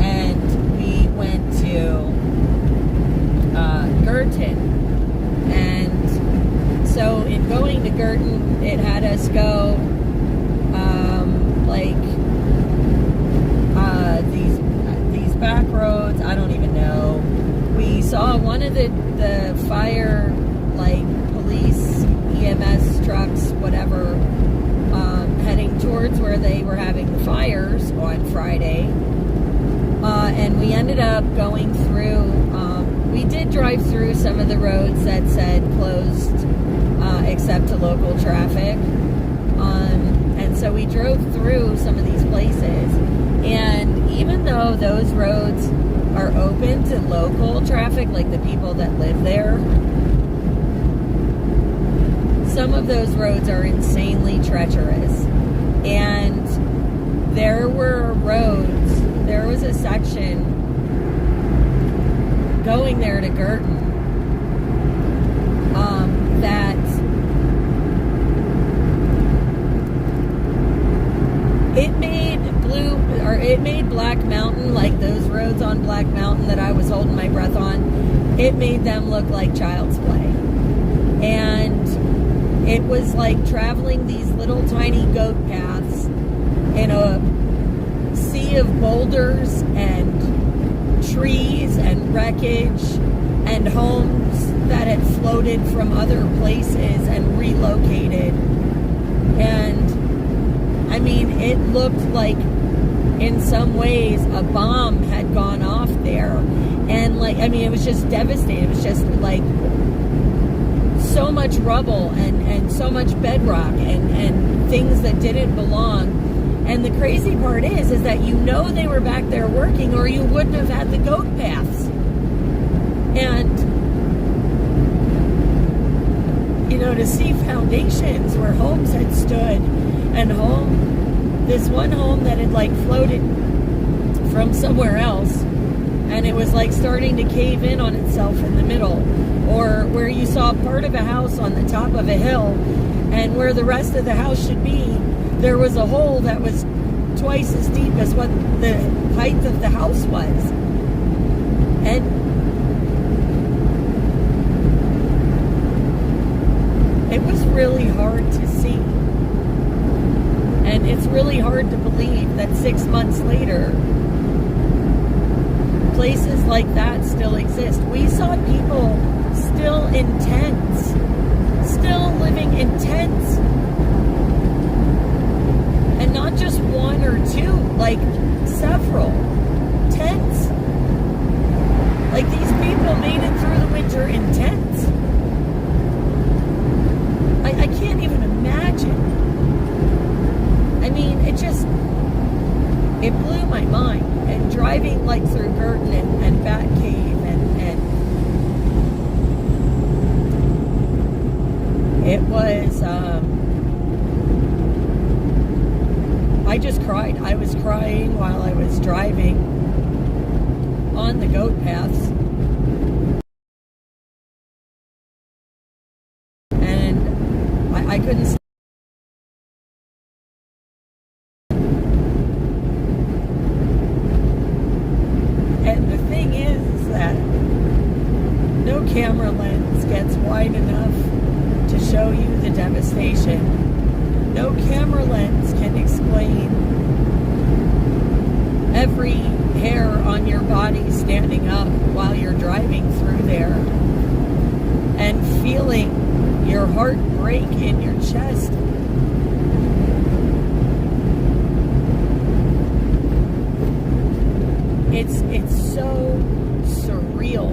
and we went to Girton. And so in going to Girton, it had us go these back roads. I don't even know. We saw one of the fire, like, police, EMS trucks, whatever, heading towards where they were having the fires on Friday. And we ended up going through, we did drive through some of the roads that said closed, except to local traffic. And so we drove through some of these places. And even though those roads are open to local traffic, like the people that live there, some of those roads are insanely treacherous. And there were roads, there was a section going there to Girton that it made Black Mountain, like those roads on Black Mountain that I was holding my breath on, it made them look like child's play. And it was like traveling these little tiny goat paths in a sea of boulders and trees and wreckage and homes that had floated from other places and relocated. And I mean, it looked like in some ways a bomb had gone off there. And like, I mean, it was just devastating. It was just like so much rubble and so much bedrock and things that didn't belong. And the crazy part is that you know they were back there working, or you wouldn't have had the goat paths. And, you know, to see foundations where homes had stood, and this one home that had like floated from somewhere else, and it was like starting to cave in on itself in the middle, or where you saw part of a house on the top of a hill, and where the rest of the house should be, there was a hole that was twice as deep as what the height of the house was. And it was really hard to see. And it's really hard to believe that 6 months later, places like that still exist. We saw people still in tents, still living in tents. And not just one or two, like several tents. Like, these people made it through the winter in tents. I can't even imagine. I mean, it blew my mind. And driving like through Girton and Bat Cave and it was, I just cried. I was crying while I was driving on the goat paths. And I couldn't stop. And the thing is that no camera lens gets wide enough to show you the devastation. No camera lens can explain every hair on your body standing up while you're driving through there, and feeling your heart break in your chest. It's so surreal,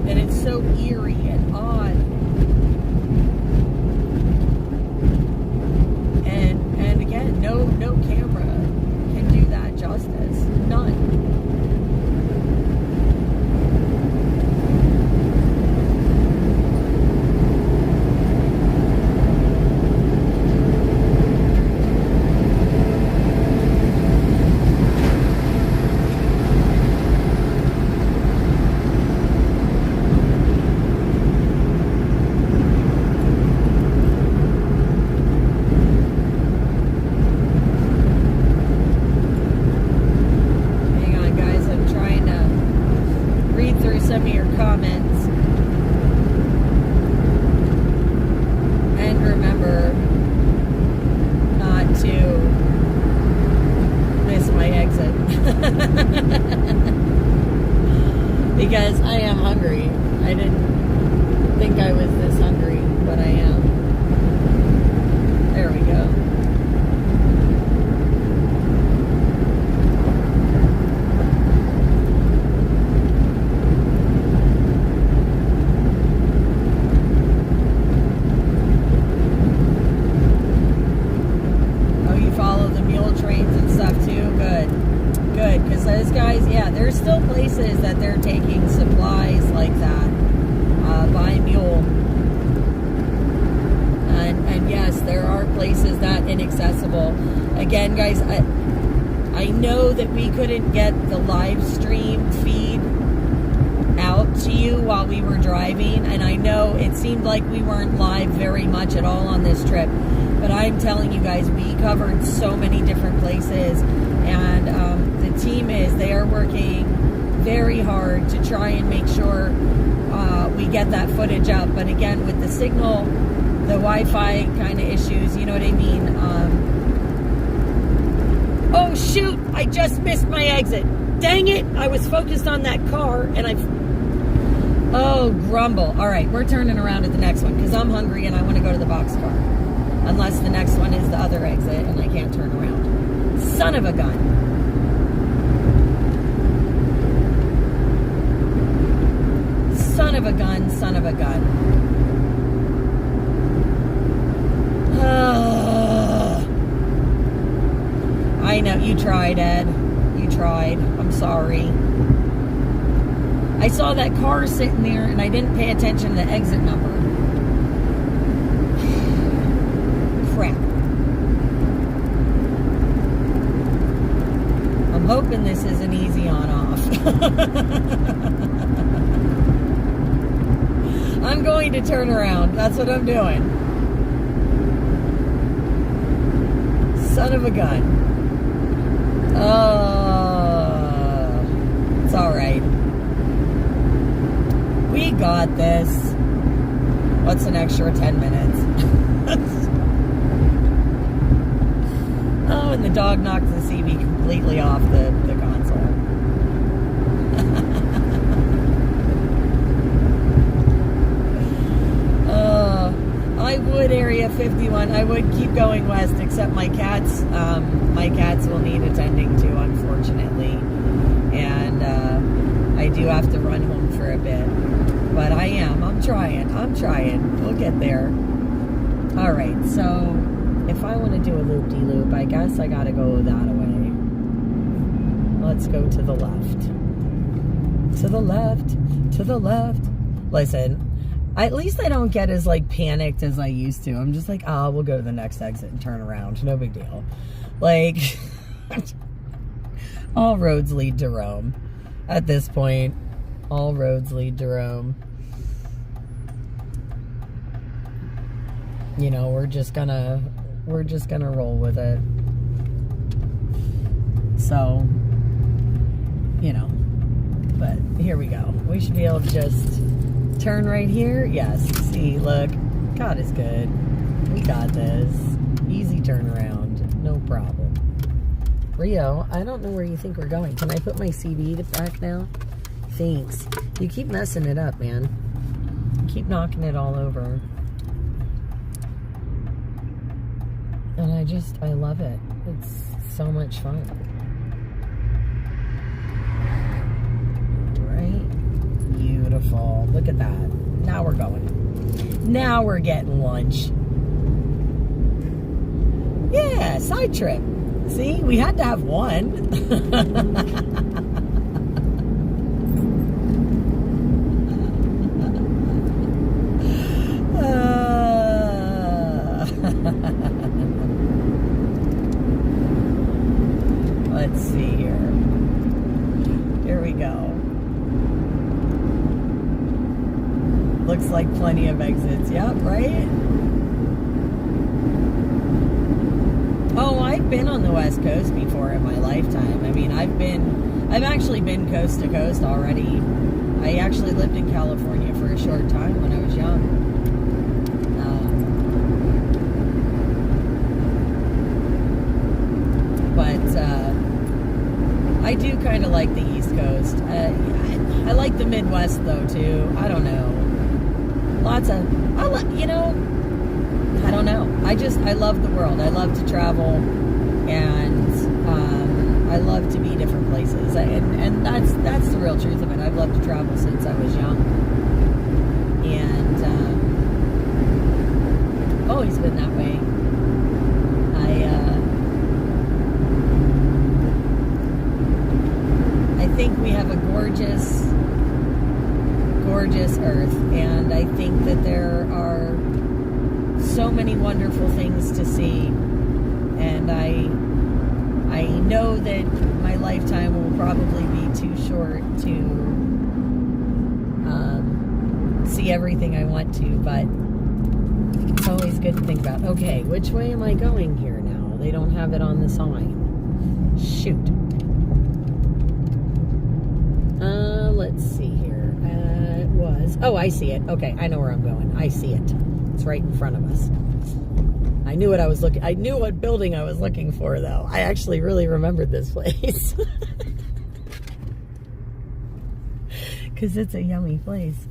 and it's so eerie and odd, and again, no camera can do that justice. None. Some of your comments, and remember not to miss my exit because I am hungry. I didn't think I was this hungry, but I am. There we go. Because those guys, yeah, there's still places that they're taking supplies like that by mule, and yes, there are places that inaccessible. Again, guys, I know that we couldn't get the live stream feed out to you while we were driving, and I know it seemed like we weren't live very much at all on this trip, but I'm telling you guys, we covered so many different places, and the team they are working very hard to try and make sure we get that footage up. But again, with the signal, the Wi-Fi kind of issues, you know what I mean? Oh shoot, I just missed my exit. Dang it, I was focused on that car and oh, grumble. All right, we're turning around at the next one because I'm hungry and I want to go to the boxcar. Unless the next one is the other exit and I can't turn around. Son of a gun. Son of a gun, son of a gun. I know, you tried, Ed. You tried. I'm sorry. I saw that car sitting there and I didn't pay attention to the exit number. Crap. I'm hoping this is an easy on-off. I'm going to turn around. That's what I'm doing. Son of a gun. It's alright. We got this. What's an extra 10 minutes? Oh, and the dog knocked the CB completely off the console. I would Area 51. I would keep going west, except my cats will need attending to, unfortunately. And I do have to run home for a bit. But I'm trying. We'll get there. All right, so if I want to do a loop-de-loop, I guess I got to go that way. Let's go to the left. To the left. To the left. Listen, at least I don't get as, like, panicked as I used to. I'm just like, we'll go to the next exit and turn around. No big deal. Like, all roads lead to Rome. At this point, all roads lead to Rome. You know, we're just gonna roll with it. So, you know, but here we go. We should be able to just turn right here. Yes, see, look, God is good. We got this. Easy turnaround, no problem. Rio, I don't know where you think we're going. Can I put my CD back now? Thanks. You keep messing it up, man. You keep knocking it all over. And I love it. It's so much fun. Right? Beautiful. Look at that. Now we're going. Now we're getting lunch. Yeah, side trip. See, we had to have one. Let's see here. Here we go. Looks like plenty of exits. Yep, right? Oh, I've been on the West Coast before in my lifetime. I mean, I've actually been coast to coast already. I actually lived in California for a short time when I was young. But I do kind of like the East Coast. I like the Midwest though too. I don't know. I don't know. I love the world. I love to travel, and I love to be different places. And that's the real truth of it. I've loved to travel since I was young, and always been that way. I think we have a gorgeous earth, and I think that there are so many wonderful things to see, and I know that my lifetime will probably be too short to see everything I want to, but it's always good to think about, okay, which way am I going here now? They don't have it on the sign. Shoot. Let's see here. It was, oh, I see it. Okay, I know where I'm going. I see it. It's right in front of us. I knew what building I was looking for, though. I actually really remembered this place. Because it's a yummy place.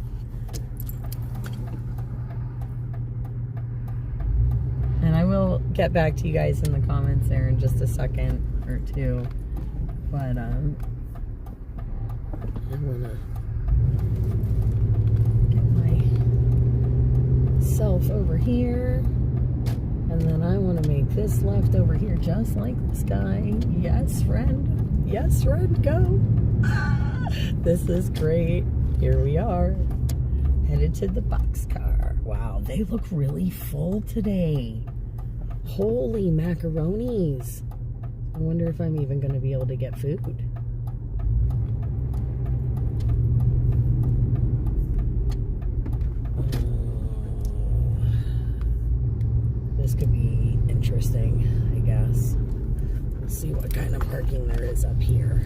And I will get back to you guys in the comments there in just a second or two. But, I'm gonna get myself over here, and then I want to make this left over here just like this guy. Yes, friend. Yes, friend, go. This is great. Here we are, headed to the boxcar. Wow, they look really full today. Holy macaronis. I wonder if I'm even going to be able to get food. This could be interesting, I guess. We'll see what kind of parking there is up here.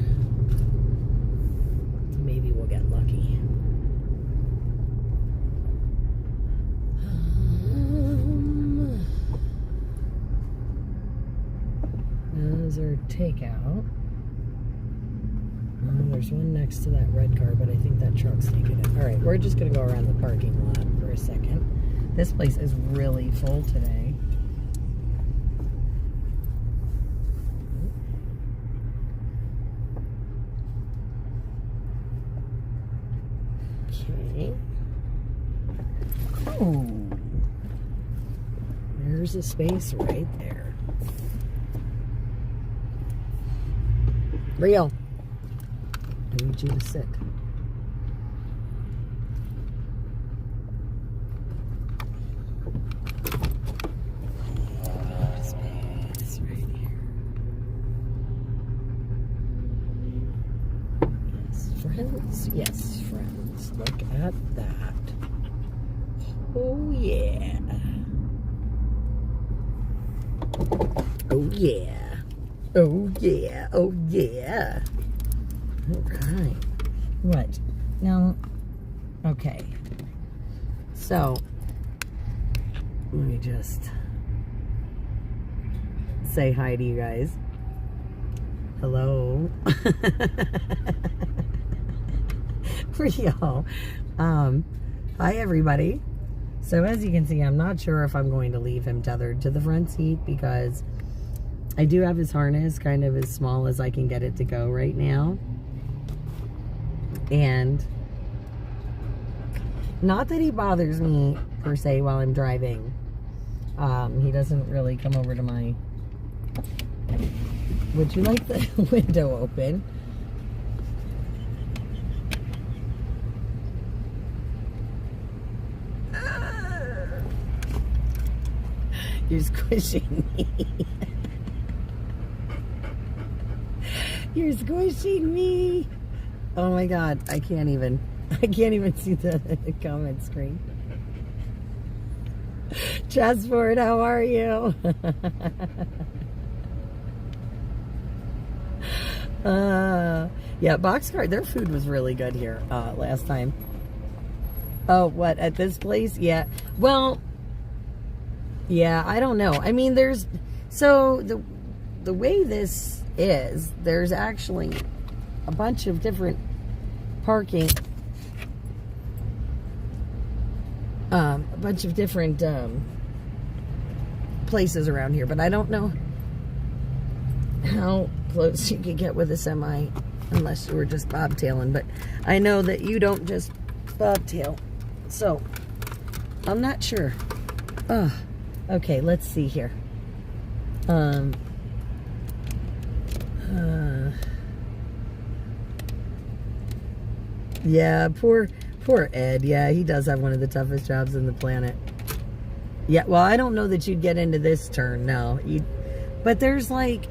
Maybe we'll get lucky. Those are takeout. There's one next to that red car, but I think that truck's taking it. All right, we're just going to go around the parking lot for a second. This place is really full today. Okay. Oh, there's a space right there. Rio, I need you to sit. Space right here. Yes, friends. Yes, friends. Look at that. Oh, yeah. Oh, yeah. Oh, yeah. Oh, yeah. All right. What? Now, okay. So, let me just say hi to you guys. Hello. For y'all. Hi everybody. So as you can see, I'm not sure if I'm going to leave him tethered to the front seat because I do have his harness kind of as small as I can get it to go right now. And not that he bothers me per se while I'm driving. He doesn't really come over to my... Would you like the window open? You're squishing me. You're squishing me. Oh my God, I can't even see the comment screen. Chessboard, how are you? Yeah, Boxcar, their food was really good here last time. Oh, what, at this place? Yeah. Well, yeah, I don't know. I mean, so the way this is, there's actually a bunch of different parking, a bunch of different places around here, but I don't know how close you could get with a semi unless you were just bobtailing, but I know that you don't just bobtail, so I'm not sure. Okay, let's see here. Yeah, poor Ed. Yeah, he does have one of the toughest jobs on the planet. Yeah, well, I don't know that you'd get into this turn, no. But there's like,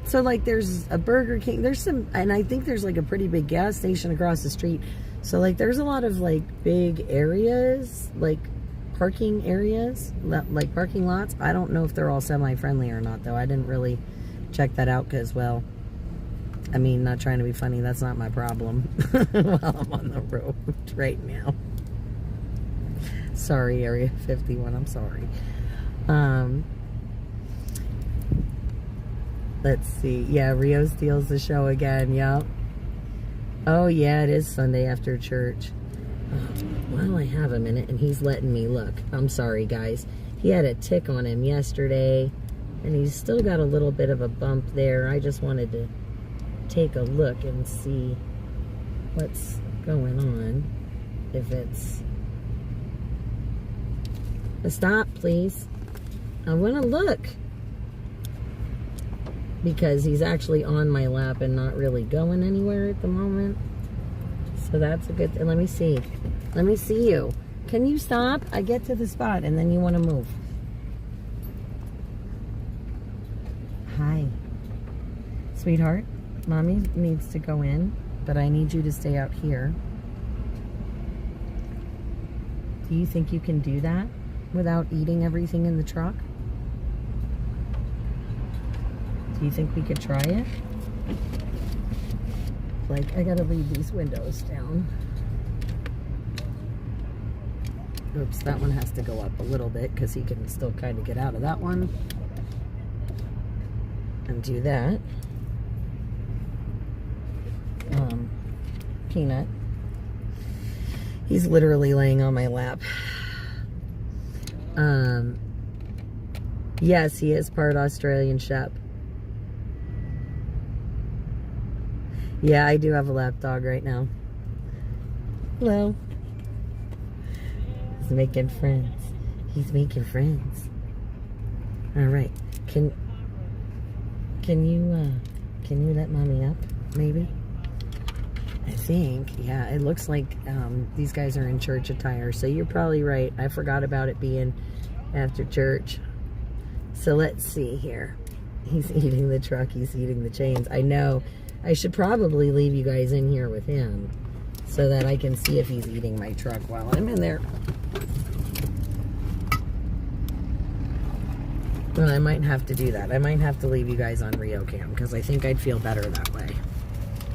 so like there's a Burger King, there's some, and I think there's like a pretty big gas station across the street. So like there's a lot of like big areas, like parking areas, like parking lots. I don't know if they're all semi-friendly or not though. I didn't really check that out because, well, I mean, not trying to be funny, that's not my problem while I'm on the road right now. Sorry, Area 51, I'm sorry. Let's see. Yeah, Rio steals the show again, yep. Oh, yeah, it is Sunday after church. Well, I have a minute, and he's letting me look. I'm sorry, guys. He had a tick on him yesterday, and he's still got a little bit of a bump there. I just wanted to take a look and see what's going on. If it's... Stop, please. I want to look. Because he's actually on my lap and not really going anywhere at the moment. So that's a good thing. Let me see. Let me see you. Can you stop? I get to the spot and then you want to move. Hi. Sweetheart, Mommy needs to go in, but I need you to stay out here. Do you think you can do that without eating everything in the truck? Do you think we could try it? Like, I gotta leave these windows down. Oops, that one has to go up a little bit because he can still kind of get out of that one. And do that. Peanut. He's literally laying on my lap. Yes, he is part Australian Shep. Yeah, I do have a lap dog right now. Hello. He's making friends. He's making friends. All right. Can you let Mommy up, maybe? I think, yeah, it looks like these guys are in church attire, so you're probably right. I forgot about it being after church. So let's see here. He's eating the truck. He's eating the chains. I know. I should probably leave you guys in here with him so that I can see if he's eating my truck while I'm in there. Well, I might have to do that. I might have to leave you guys on Rio Cam because I think I'd feel better that way.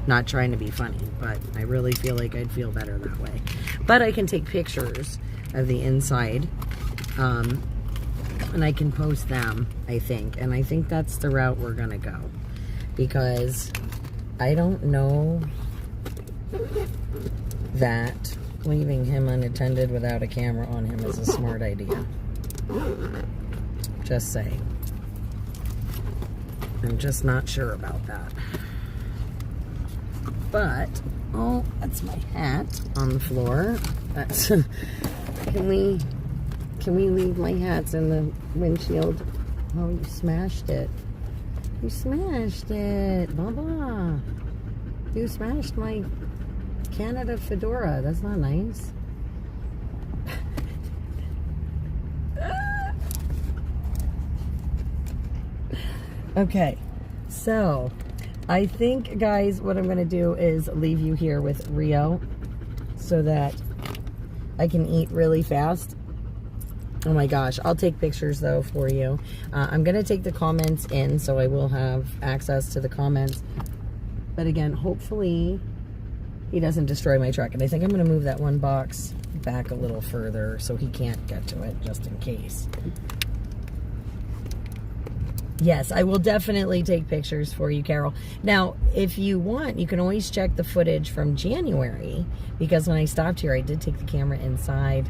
Not trying to be funny, but I really feel like I'd feel better that way. But I can take pictures of the inside, and I can post them, I think. And I think that's the route we're going to go. because I don't know that leaving him unattended without a camera on him is a smart idea. Just saying. I'm just not sure about that. But, oh, that's my hat on the floor. That's, can we leave my hats in the windshield? Oh, you smashed it. You smashed it, Baba. You smashed my Canada fedora. That's not nice. Okay, so I think, guys, what I'm going to do is leave you here with Rio so that I can eat really fast. Oh my gosh, I'll take pictures though for you. I'm going to take the comments in, so I will have access to the comments. But again, hopefully he doesn't destroy my truck. And I think I'm going to move that one box back a little further so he can't get to it, just in case. Yes, I will definitely take pictures for you, Carol. Now, if you want, you can always check the footage from January, because when I stopped here, I did take the camera inside,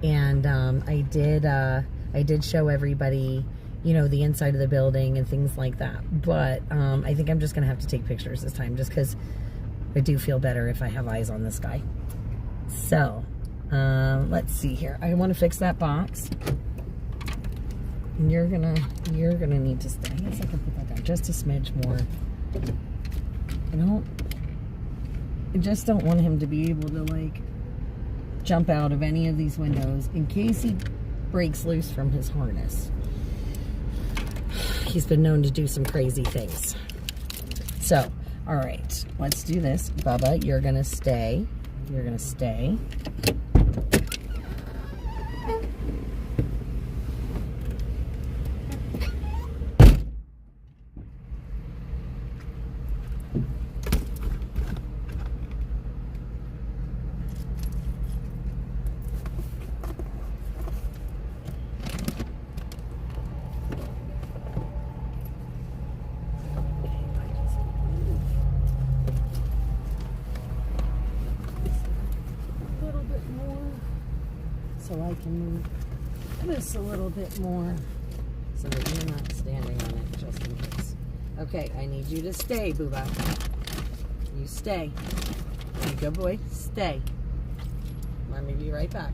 and I did show everybody, you know, the inside of the building and things like that. But I think I'm just going to have to take pictures this time, just because I do feel better if I have eyes on this guy. So, let's see here. I want to fix that box. And you're gonna need to stay. I guess I can put that down just a smidge more. I just don't want him to be able to, like, jump out of any of these windows in case he breaks loose from his harness. He's been known to do some crazy things. So, all right, let's do this. Bubba, you're gonna stay. You're gonna stay. So I can move this a little bit more so that you're not standing on it, just in case. Okay, I need you to stay, Booba. You stay. You good boy. Stay. Let me be right back.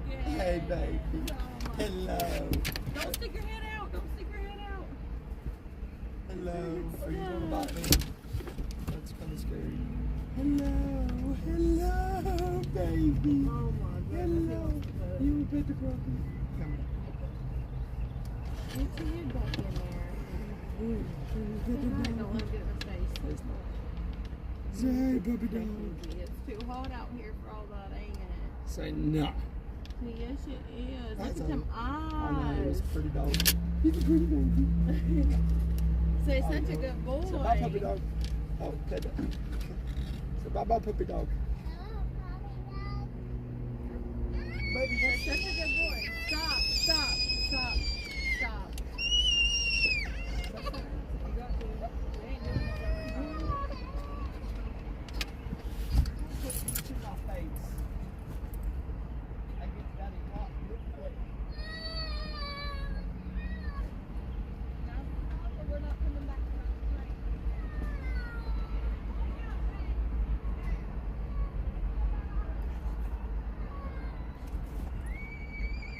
Hey, baby. Hello. Don't stick your head out. Don't stick your head out. Hello. Are you going to bite me? That's kind of scary. Hello. Hello, baby. Oh my goodness. Hello. You will pet the puppy. Come Get your head back in there. Don't let him get in my face. Say, puppy dog. It's too hot out here for all that, ain't it? Say no. Yes, it is. That's Look at them I know, he's eyes. a pretty dog. He's a pretty baby. Say, such a good boy. So bye, puppy dog. Oh, pet it. So bye, puppy dog. Baby, Say, such a good boy. Stop, stop, stop, stop. You got to. You ain't doing this every time. put you to my face. I get daddy hot real quick. No, we're not coming back to that train.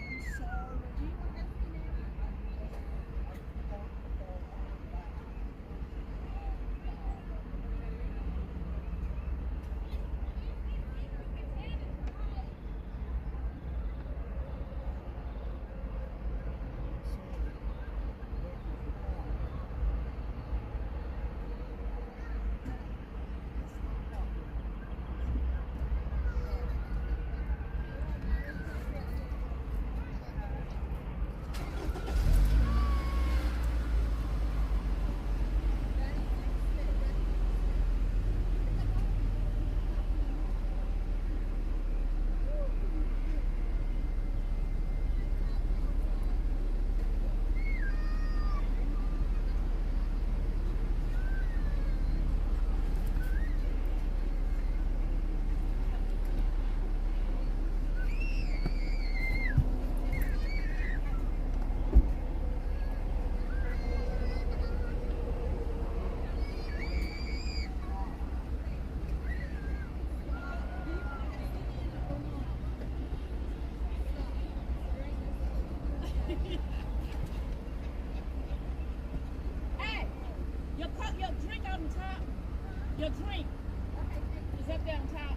I'm sorry. Hey, your drink on top. Your drink is up there on top.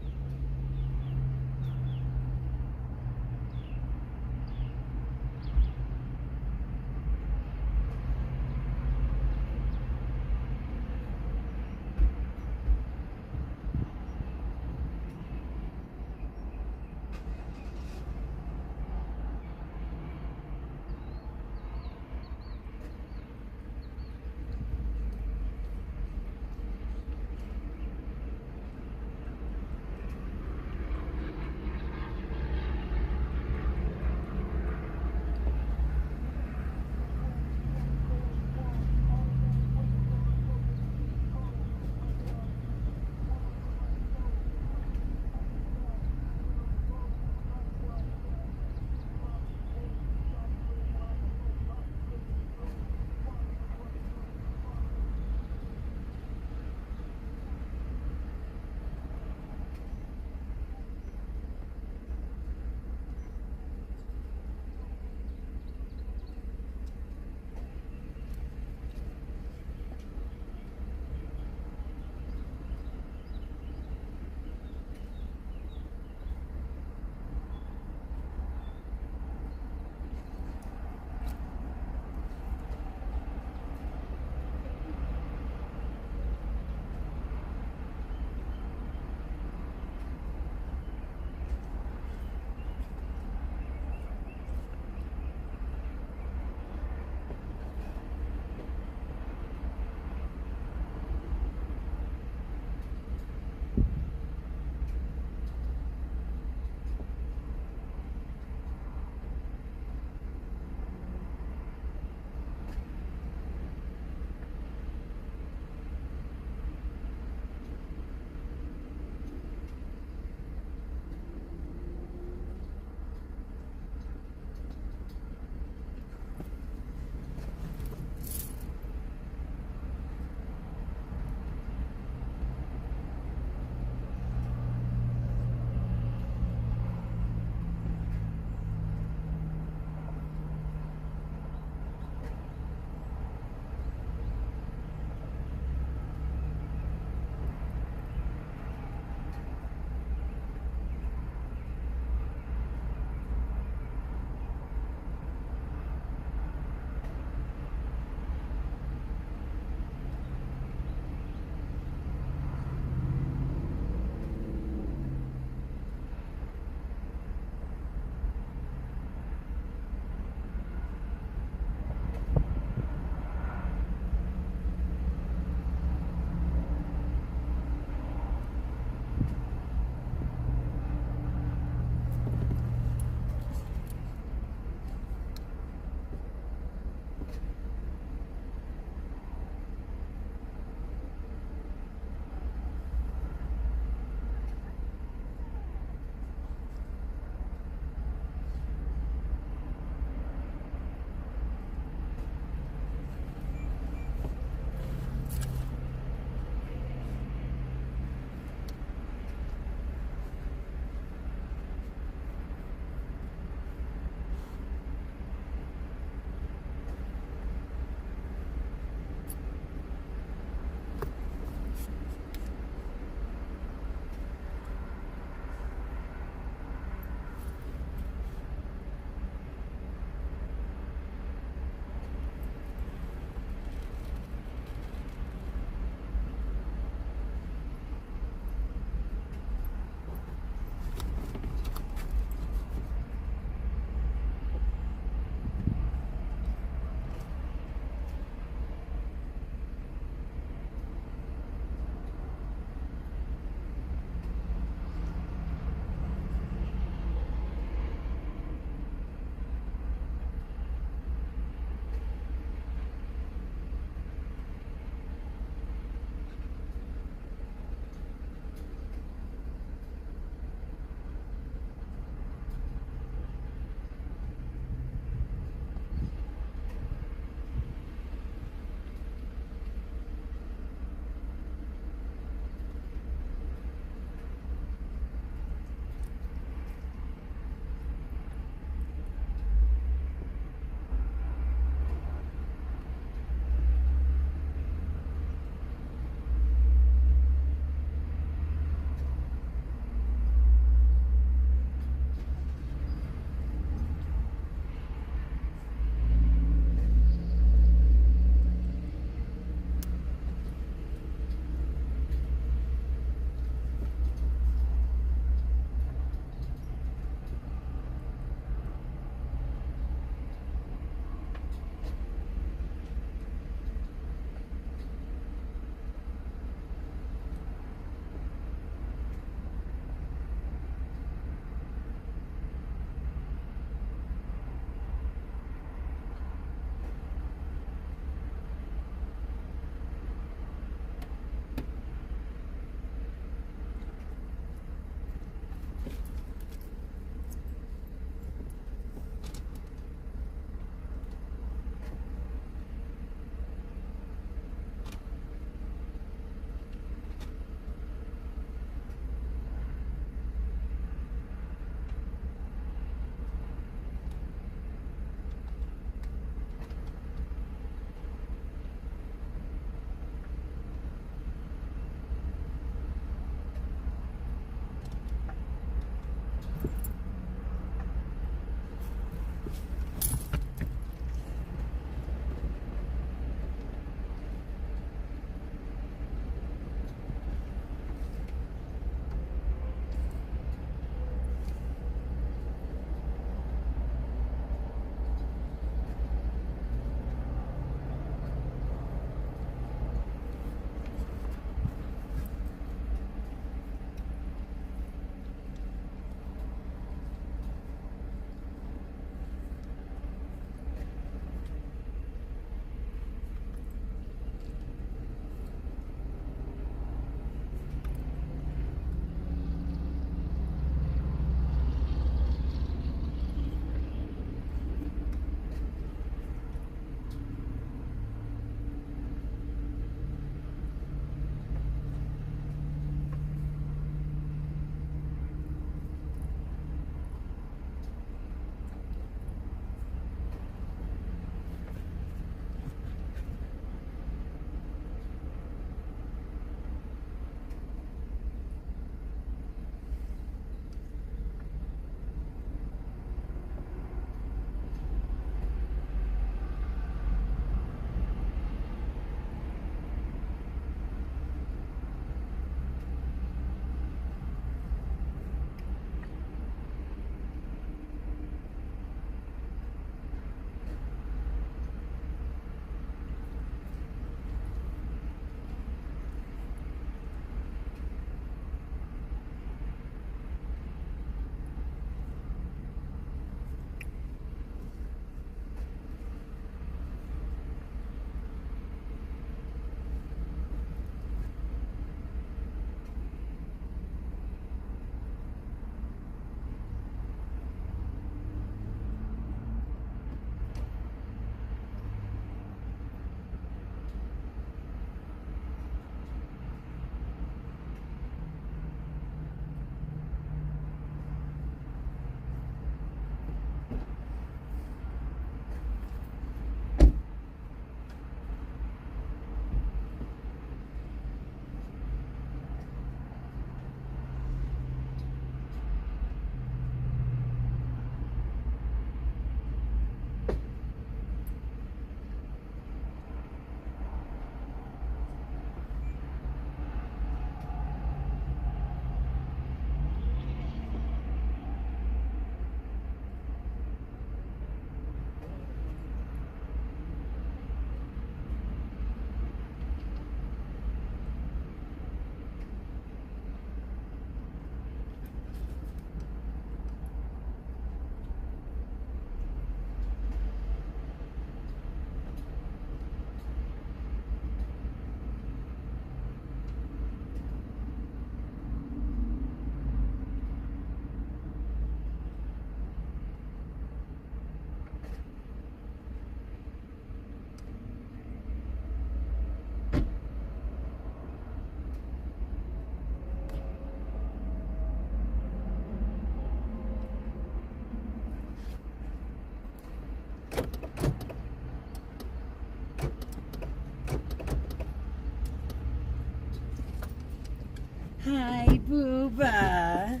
Hi, Booba.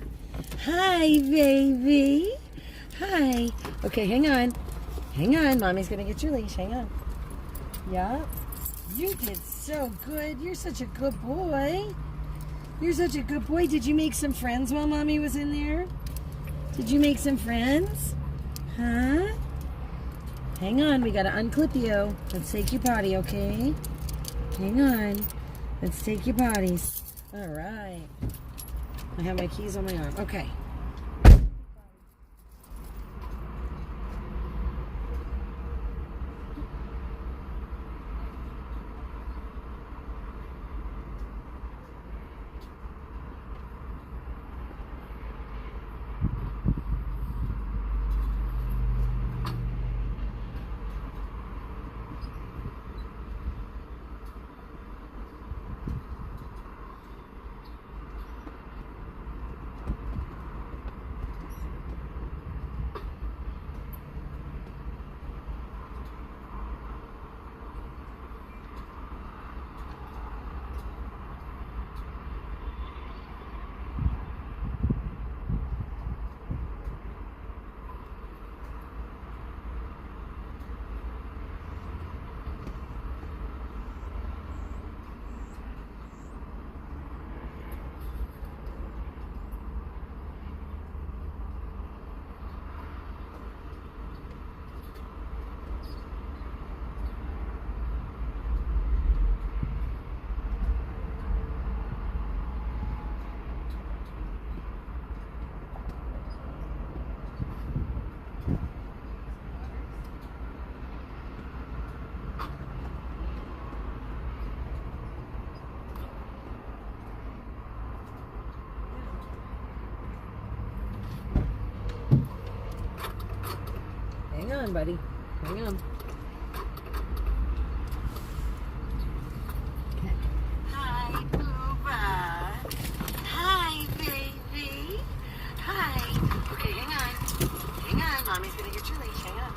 Hi, baby. Hi. Okay, hang on. Hang on. Mommy's going to get your leash. Hang on. Yeah. You did so good. You're such a good boy. You're such a good boy. Did you make some friends while Mommy was in there? Did you make some friends? Huh? Hang on. We got to unclip you. Let's take you potty, okay? Hang on. Let's take you potties. All right. I have my keys on my arm. Okay. Hang on, buddy. Hang on. Okay. Hi, Booba. Hi, baby. Hi. Okay, hang on. Hang on. Mommy's gonna get your leash. Hang on.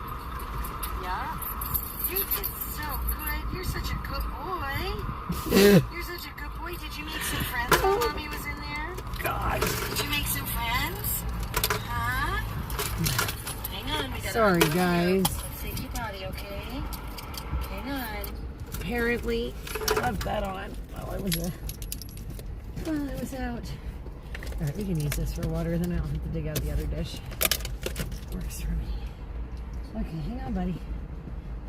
Yeah? You did so good. You're such a good boy. You're such a good boy. Did you make some friends while Mommy was in there? God. Did you make some friends? Huh? Hang on. We gotta Sorry, guys. Let's take your body, okay? Hang on. Apparently, I left that on while I was out. All right, we can use this for water, then I don't have to dig out the other dish. Works for me. Okay, hang on, buddy.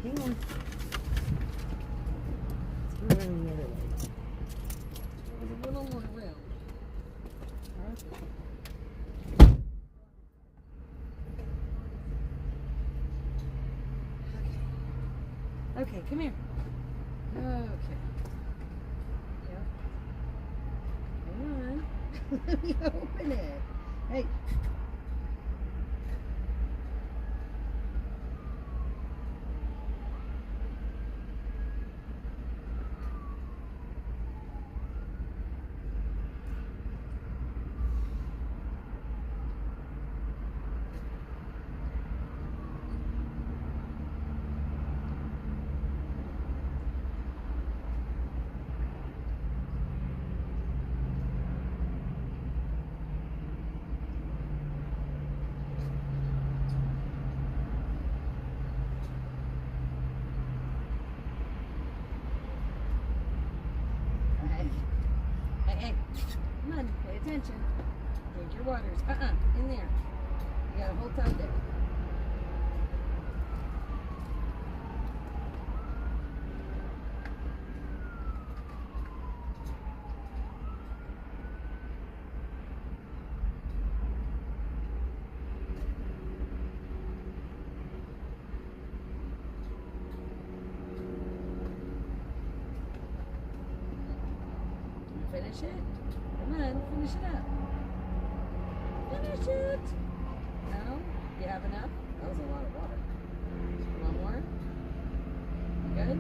Hang on. Let's go around the other way. There's a little more room. Okay, come here. Okay. Yep. Hang on. Let me open it. Hey. Hey, come on, pay attention. Drink your waters. In there. You got a whole tub there. Finish it. Come on, finish it up. Finish it. No? You have enough? That was a lot of water. Want more? You good?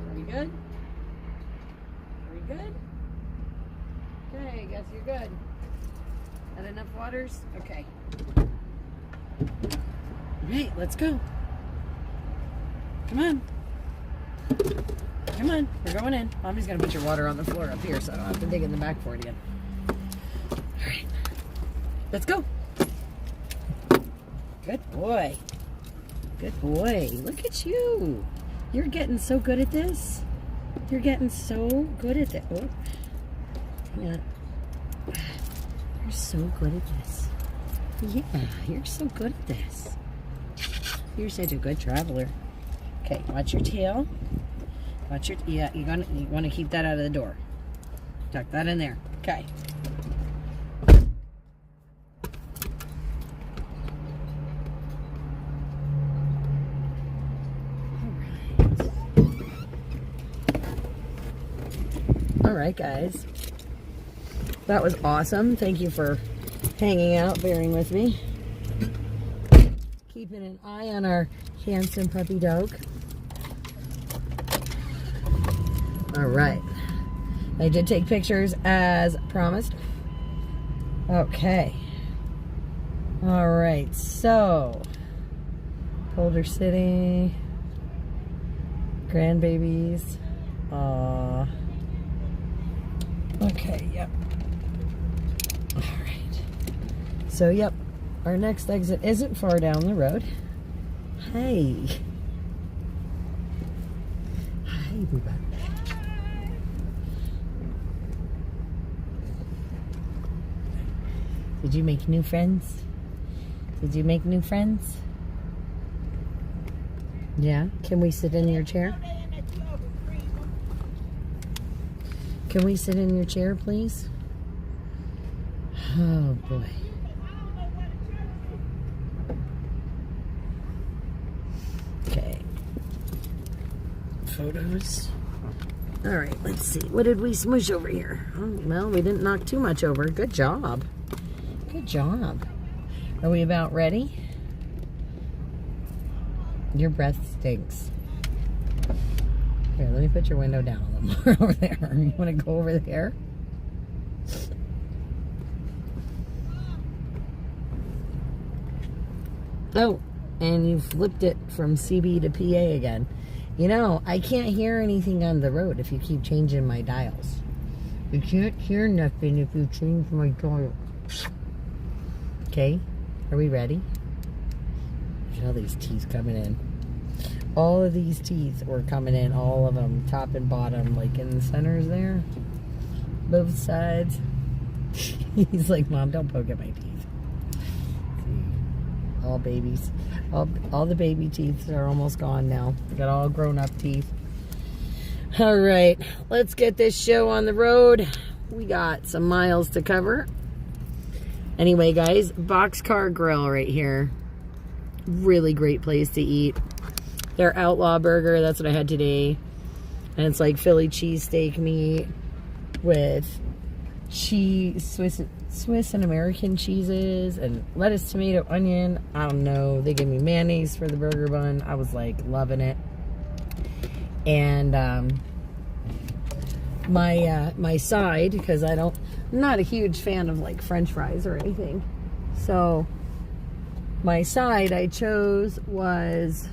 Are you good? Are you good? Okay, I guess you're good. Had enough waters? Okay. Alright, let's go. Come on. Come on, we're going in. Mommy's gonna put your water on the floor up here so I don't have to dig in the back for it again. Alright. Let's go. Good boy. Good boy. Look at you. You're getting so good at this. You're getting so good at this. Oh. Yeah. You're so good at this. Yeah, you're so good at this. You're such a good traveler. Okay, watch your tail. Watch your, yeah, you want to keep that out of the door. Tuck that in there. Okay. All right, guys. That was awesome. Thank you for hanging out, bearing with me. Keeping an eye on our handsome puppy dog. All right. I did take pictures as promised. Okay. All right. So, Boulder City. Grandbabies. Aww. Okay, yep. All right. So, yep. Our next exit isn't far down the road. Hey. Hi, Booba. Did you make new friends? Did you make new friends? Yeah? Can we sit in your chair? Can we sit in your chair, please? Oh, boy. Okay. Photos. All right, let's see. What did we smush over here? Oh, well, we didn't knock too much over. Good job. Good job. Are we about ready? Your breath stinks. Here, let me put your window down a little more over there. You want to go over there? Oh, and you flipped it from CB to PA again. You know, I can't hear anything on the road if you keep changing my dials. You can't hear nothing if you change my dial. Okay, are we ready? Look at all these teeth coming in. All of these teeth were coming in, all of them, top and bottom, like in the centers there. Both sides. He's like, Mom, don't poke at my teeth. All babies. All the baby teeth are almost gone now. We got all grown up teeth. All right, let's get this show on the road. We got some miles to cover. Anyway, guys, Boxcar Grill right here. Really great place to eat. Their Outlaw Burger, that's what I had today. And it's like Philly cheesesteak meat with cheese, Swiss and American cheeses and lettuce, tomato, onion. I don't know. They gave me mayonnaise for the burger bun. I was like loving it. And my side, because I'm not a huge fan of like French fries or anything. So my side I chose was,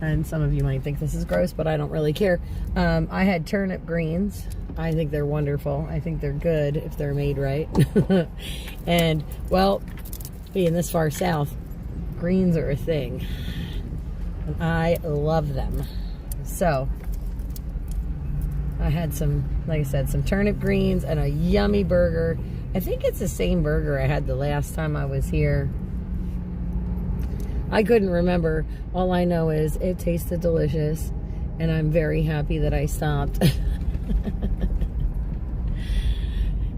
and some of you might think this is gross, but I don't really care. I had turnip greens. I think they're wonderful. I think they're good if they're made right. And, well, being this far south, greens are a thing. And I love them. So, I had some, like I said, some turnip greens and a yummy burger. I think it's the same burger I had the last time I was here. I couldn't remember. All I know is it tasted delicious, and I'm very happy that I stopped.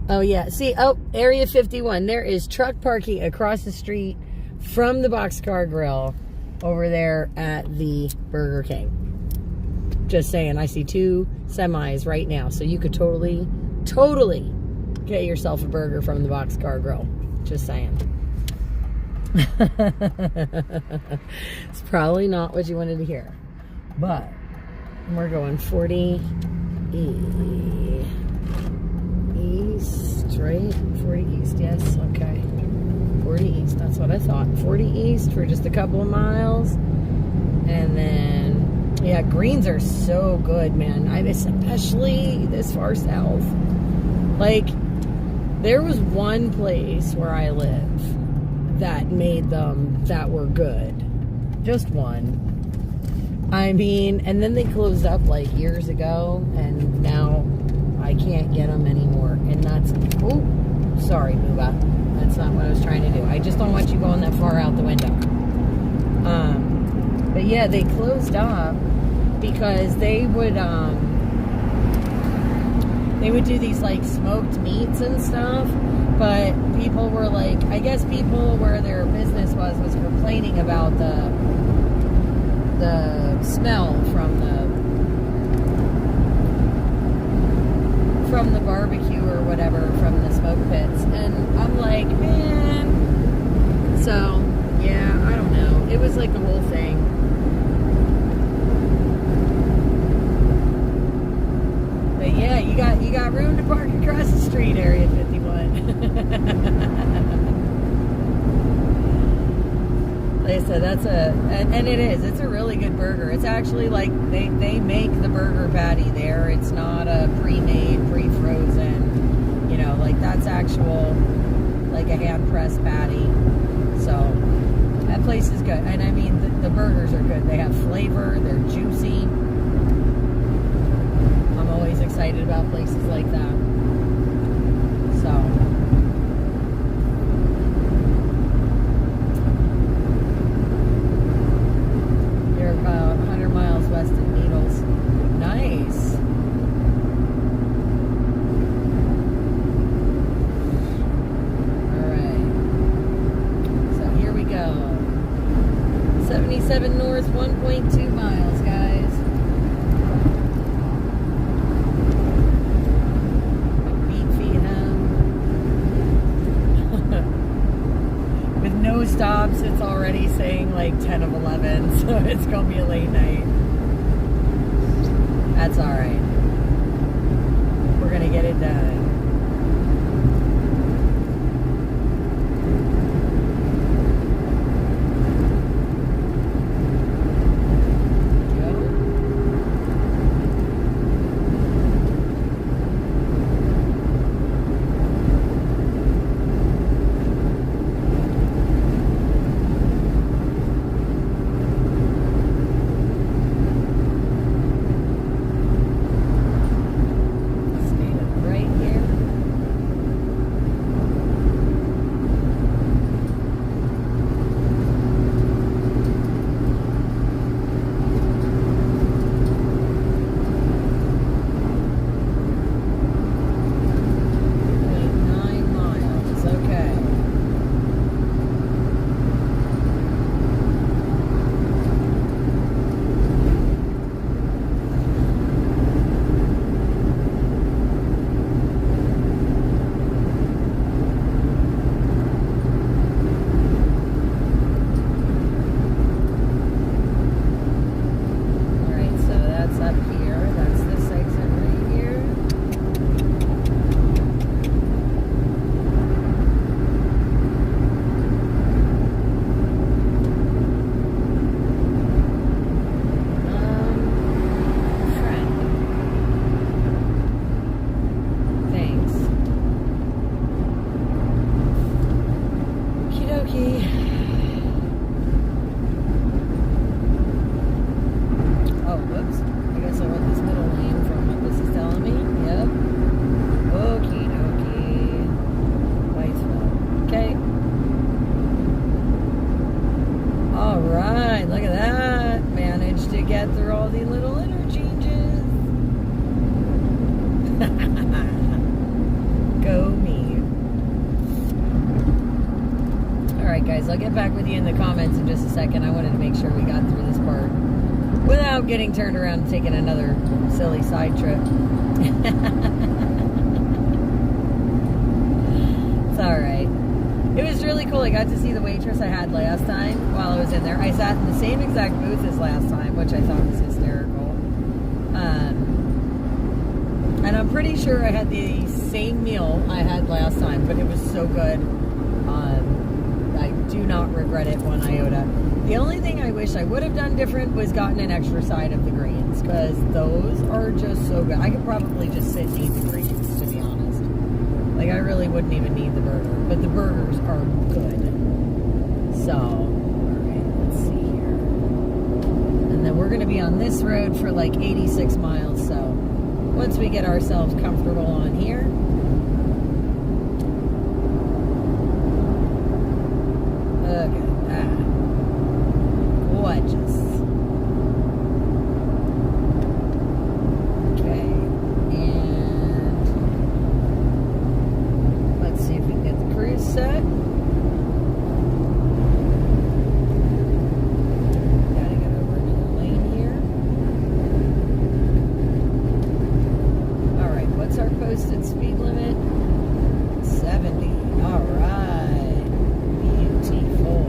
Oh, yeah. See, Area 51. There is truck parking across the street from the Boxcar Grill over there at the Burger King. Just saying, I see 2 semis right now, so you could totally get yourself a burger from the Boxcar Grill. Just saying. It's probably not what you wanted to hear, but we're going 40 east, right? 40 east, yes, okay. 40 east, that's what I thought. 40 east for just a couple of miles, and then, yeah, greens are so good, man. Especially this far south. Like, there was one place where I live that made them that were good. Just one. I mean, and then they closed up like years ago, and now I can't get them anymore. And that's, oh, sorry, Booba. That's not what I was trying to do. I just don't want you going that far out the window. But yeah, they closed up because they would do these like smoked meats and stuff. But people were like, I guess people where their business was complaining about the smell from the barbecue or whatever, from the smoke pits. And I'm like, man. So, yeah, I don't know. It was like a whole thing. But yeah, you got room to park across the street, Area 51. Like I said, and it is. It's a really good burger. It's actually like they make the burger patty there. It's not a pre-made, pre-frozen. You know, like that's actual, like a hand-pressed patty. So that place is good. And I mean, the burgers are good. They have flavor. They're juicy. I'm always excited about places like that. So. About 100 miles west of Needles. Nice. Alright. So here we go. 77 north, 1.2 miles, guys. Beat feet home. stops, it's already saying like 10 of 11, so it's gonna be a late night. That's alright. We're gonna get it done. I'll get back with you in the comments in just a second. I wanted to make sure we got through this part without getting turned around and taking another silly side trip. It's alright. It was really cool. I got to see the waitress I had last time while I was in there. I sat in the same exact booth as last time, which I thought was hysterical. And I'm pretty sure I had the same meal I had last time, but it was so good. I do not regret it one iota. The only thing I wish I would have done different was gotten an extra side of the greens, because those are just so good. I could probably just sit and eat the greens, to be honest. Like, I really wouldn't even need the burger, but the burgers are good. So, alright, let's see here. And then we're going to be on this road for like 86 miles, so once we get ourselves comfortable on here, look at that. Gorgeous. Okay. And let's see if we can get the cruise set. Gotta get over into the lane here. Alright, what's our posted speed limit? 70. Alright. Beautiful.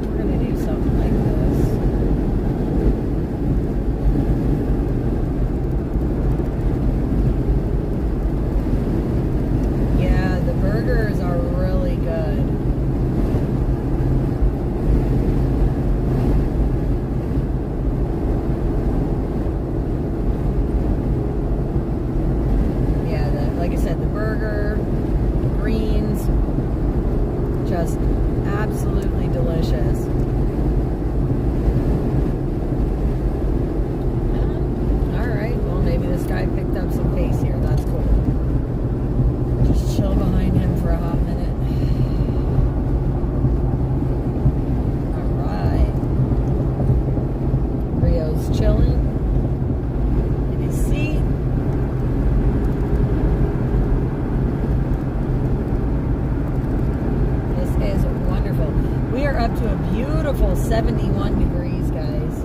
We're going to do something like this. Yeah, the burgers are really good. Like I said, the burger, the greens, just absolutely delicious. Alright, well maybe this guy picked up some pace here. That's cool. Just chill behind him for a hot minute. Alright. Rio's chilling in his seat. We are up to a beautiful 71 degrees, guys.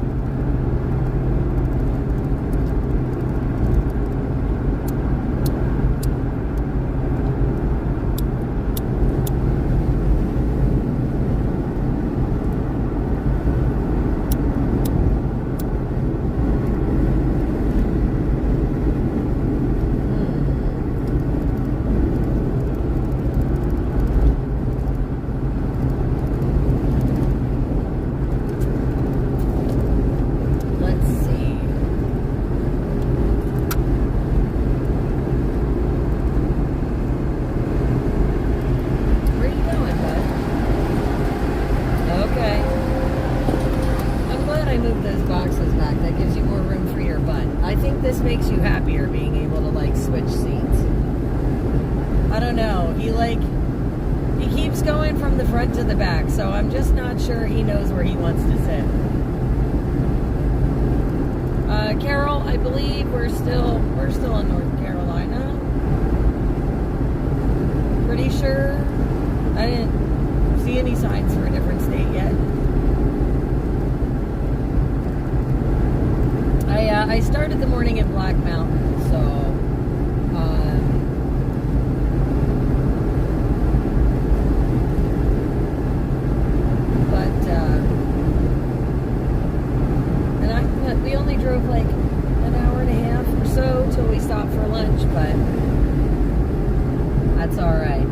front to the back, so I'm just not sure he knows where he wants to sit. Carol, I believe we're still in North Carolina. Pretty sure. I didn't see any signs for a different state yet. I started the morning in Black Mountain, so we only drove like an hour and a half or so till we stopped for lunch, but that's all right.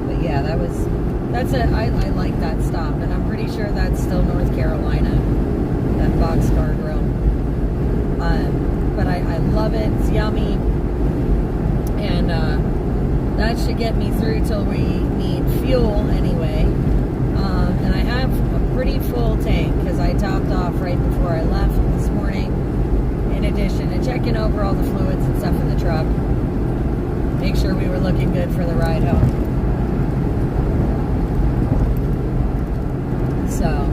But yeah, I like that stop, and I'm pretty sure that's still North Carolina, that Boxcar Grill. But I love it. It's yummy. And that should get me through till we need fuel anyway. And I have a pretty full tank because I topped off right before I left this morning. In addition to checking over all the fluids and stuff in the truck. Make sure we were looking good for the ride home. So...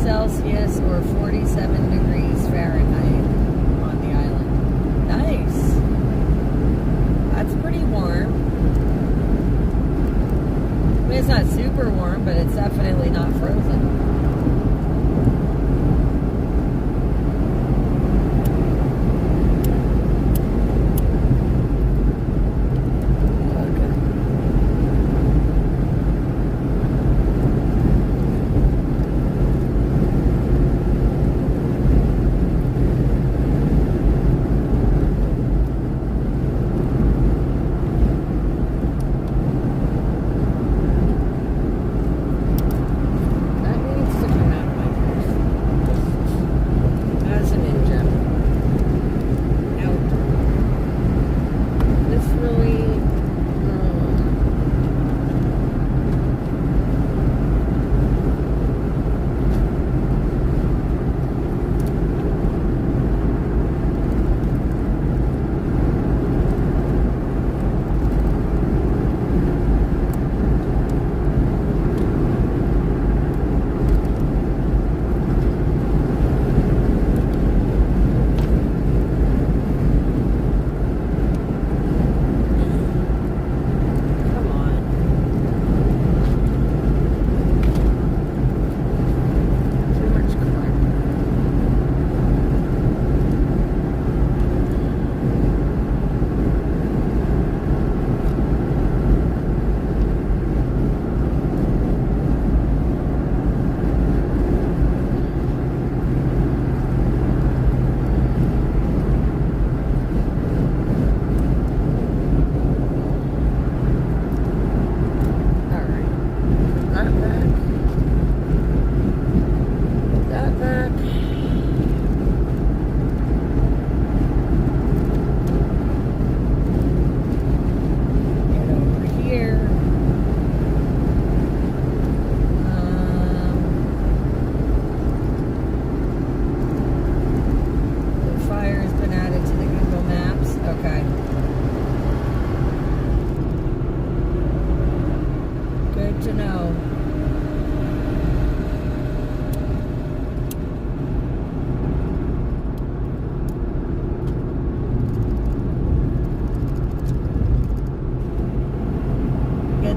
Celsius or 47 degrees Fahrenheit on the island. Nice. That's pretty warm. I mean, it's not super warm, but it's definitely not frozen.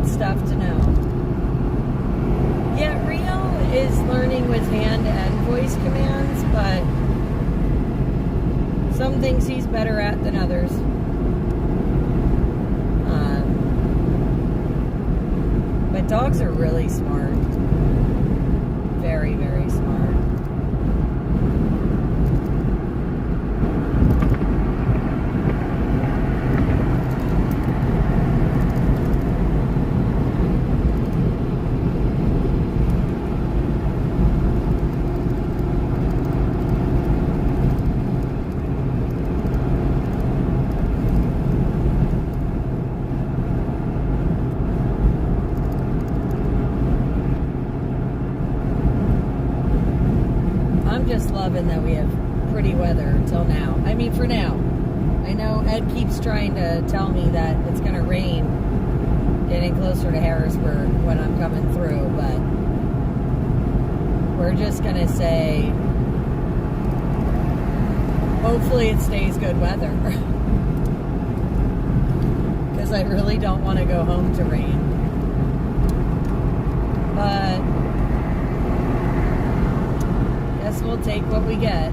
good stuff to know. Yeah, Rio is learning with hand and voice commands, but some things he's better at than others. But dogs are really smart. Very, very smart. Just loving that we have pretty weather until now. I mean, for now. I know Ed keeps trying to tell me that it's going to rain getting closer to Harrisburg when I'm coming through, but we're just going to say hopefully it stays good weather. Because I really don't want to go home to rain. But we'll take what we get.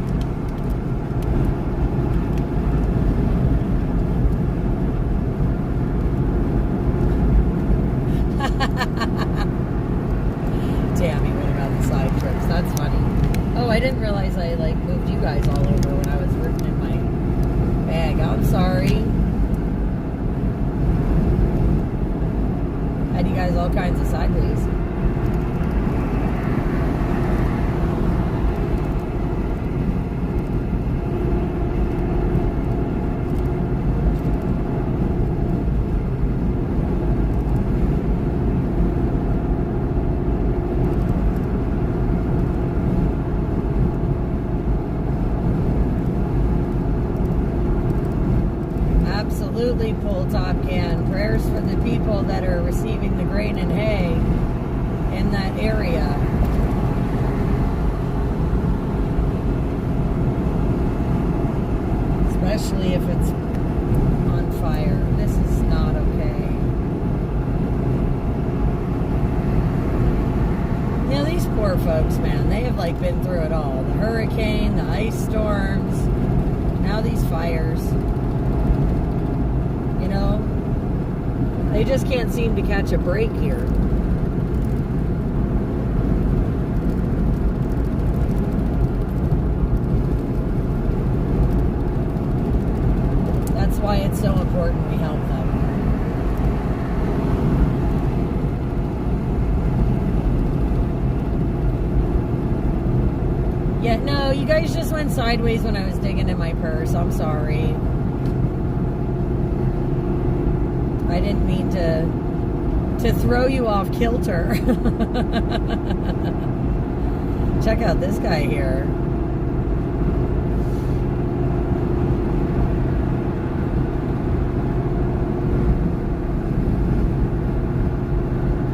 Tammy, what about the side trips? That's funny. Oh, I didn't realize I moved you guys all over when I was working in my bag. I'm sorry. Had you guys all kinds of sideways. Absolutely, Pull Top Can. Prayers for the people that are receiving the grain and hay in that area. Especially if it's on fire. This is not okay. You know, these poor folks, man, they have been through it all. The hurricane, the ice storms, now these fires. You know, they just can't seem to catch a break here. That's why it's so important we help them. Yeah, no, you guys just went sideways when I was digging in my purse. I'm sorry. I didn't mean to throw you off kilter. Check out this guy here.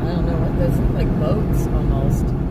I don't know what those look like, boats almost.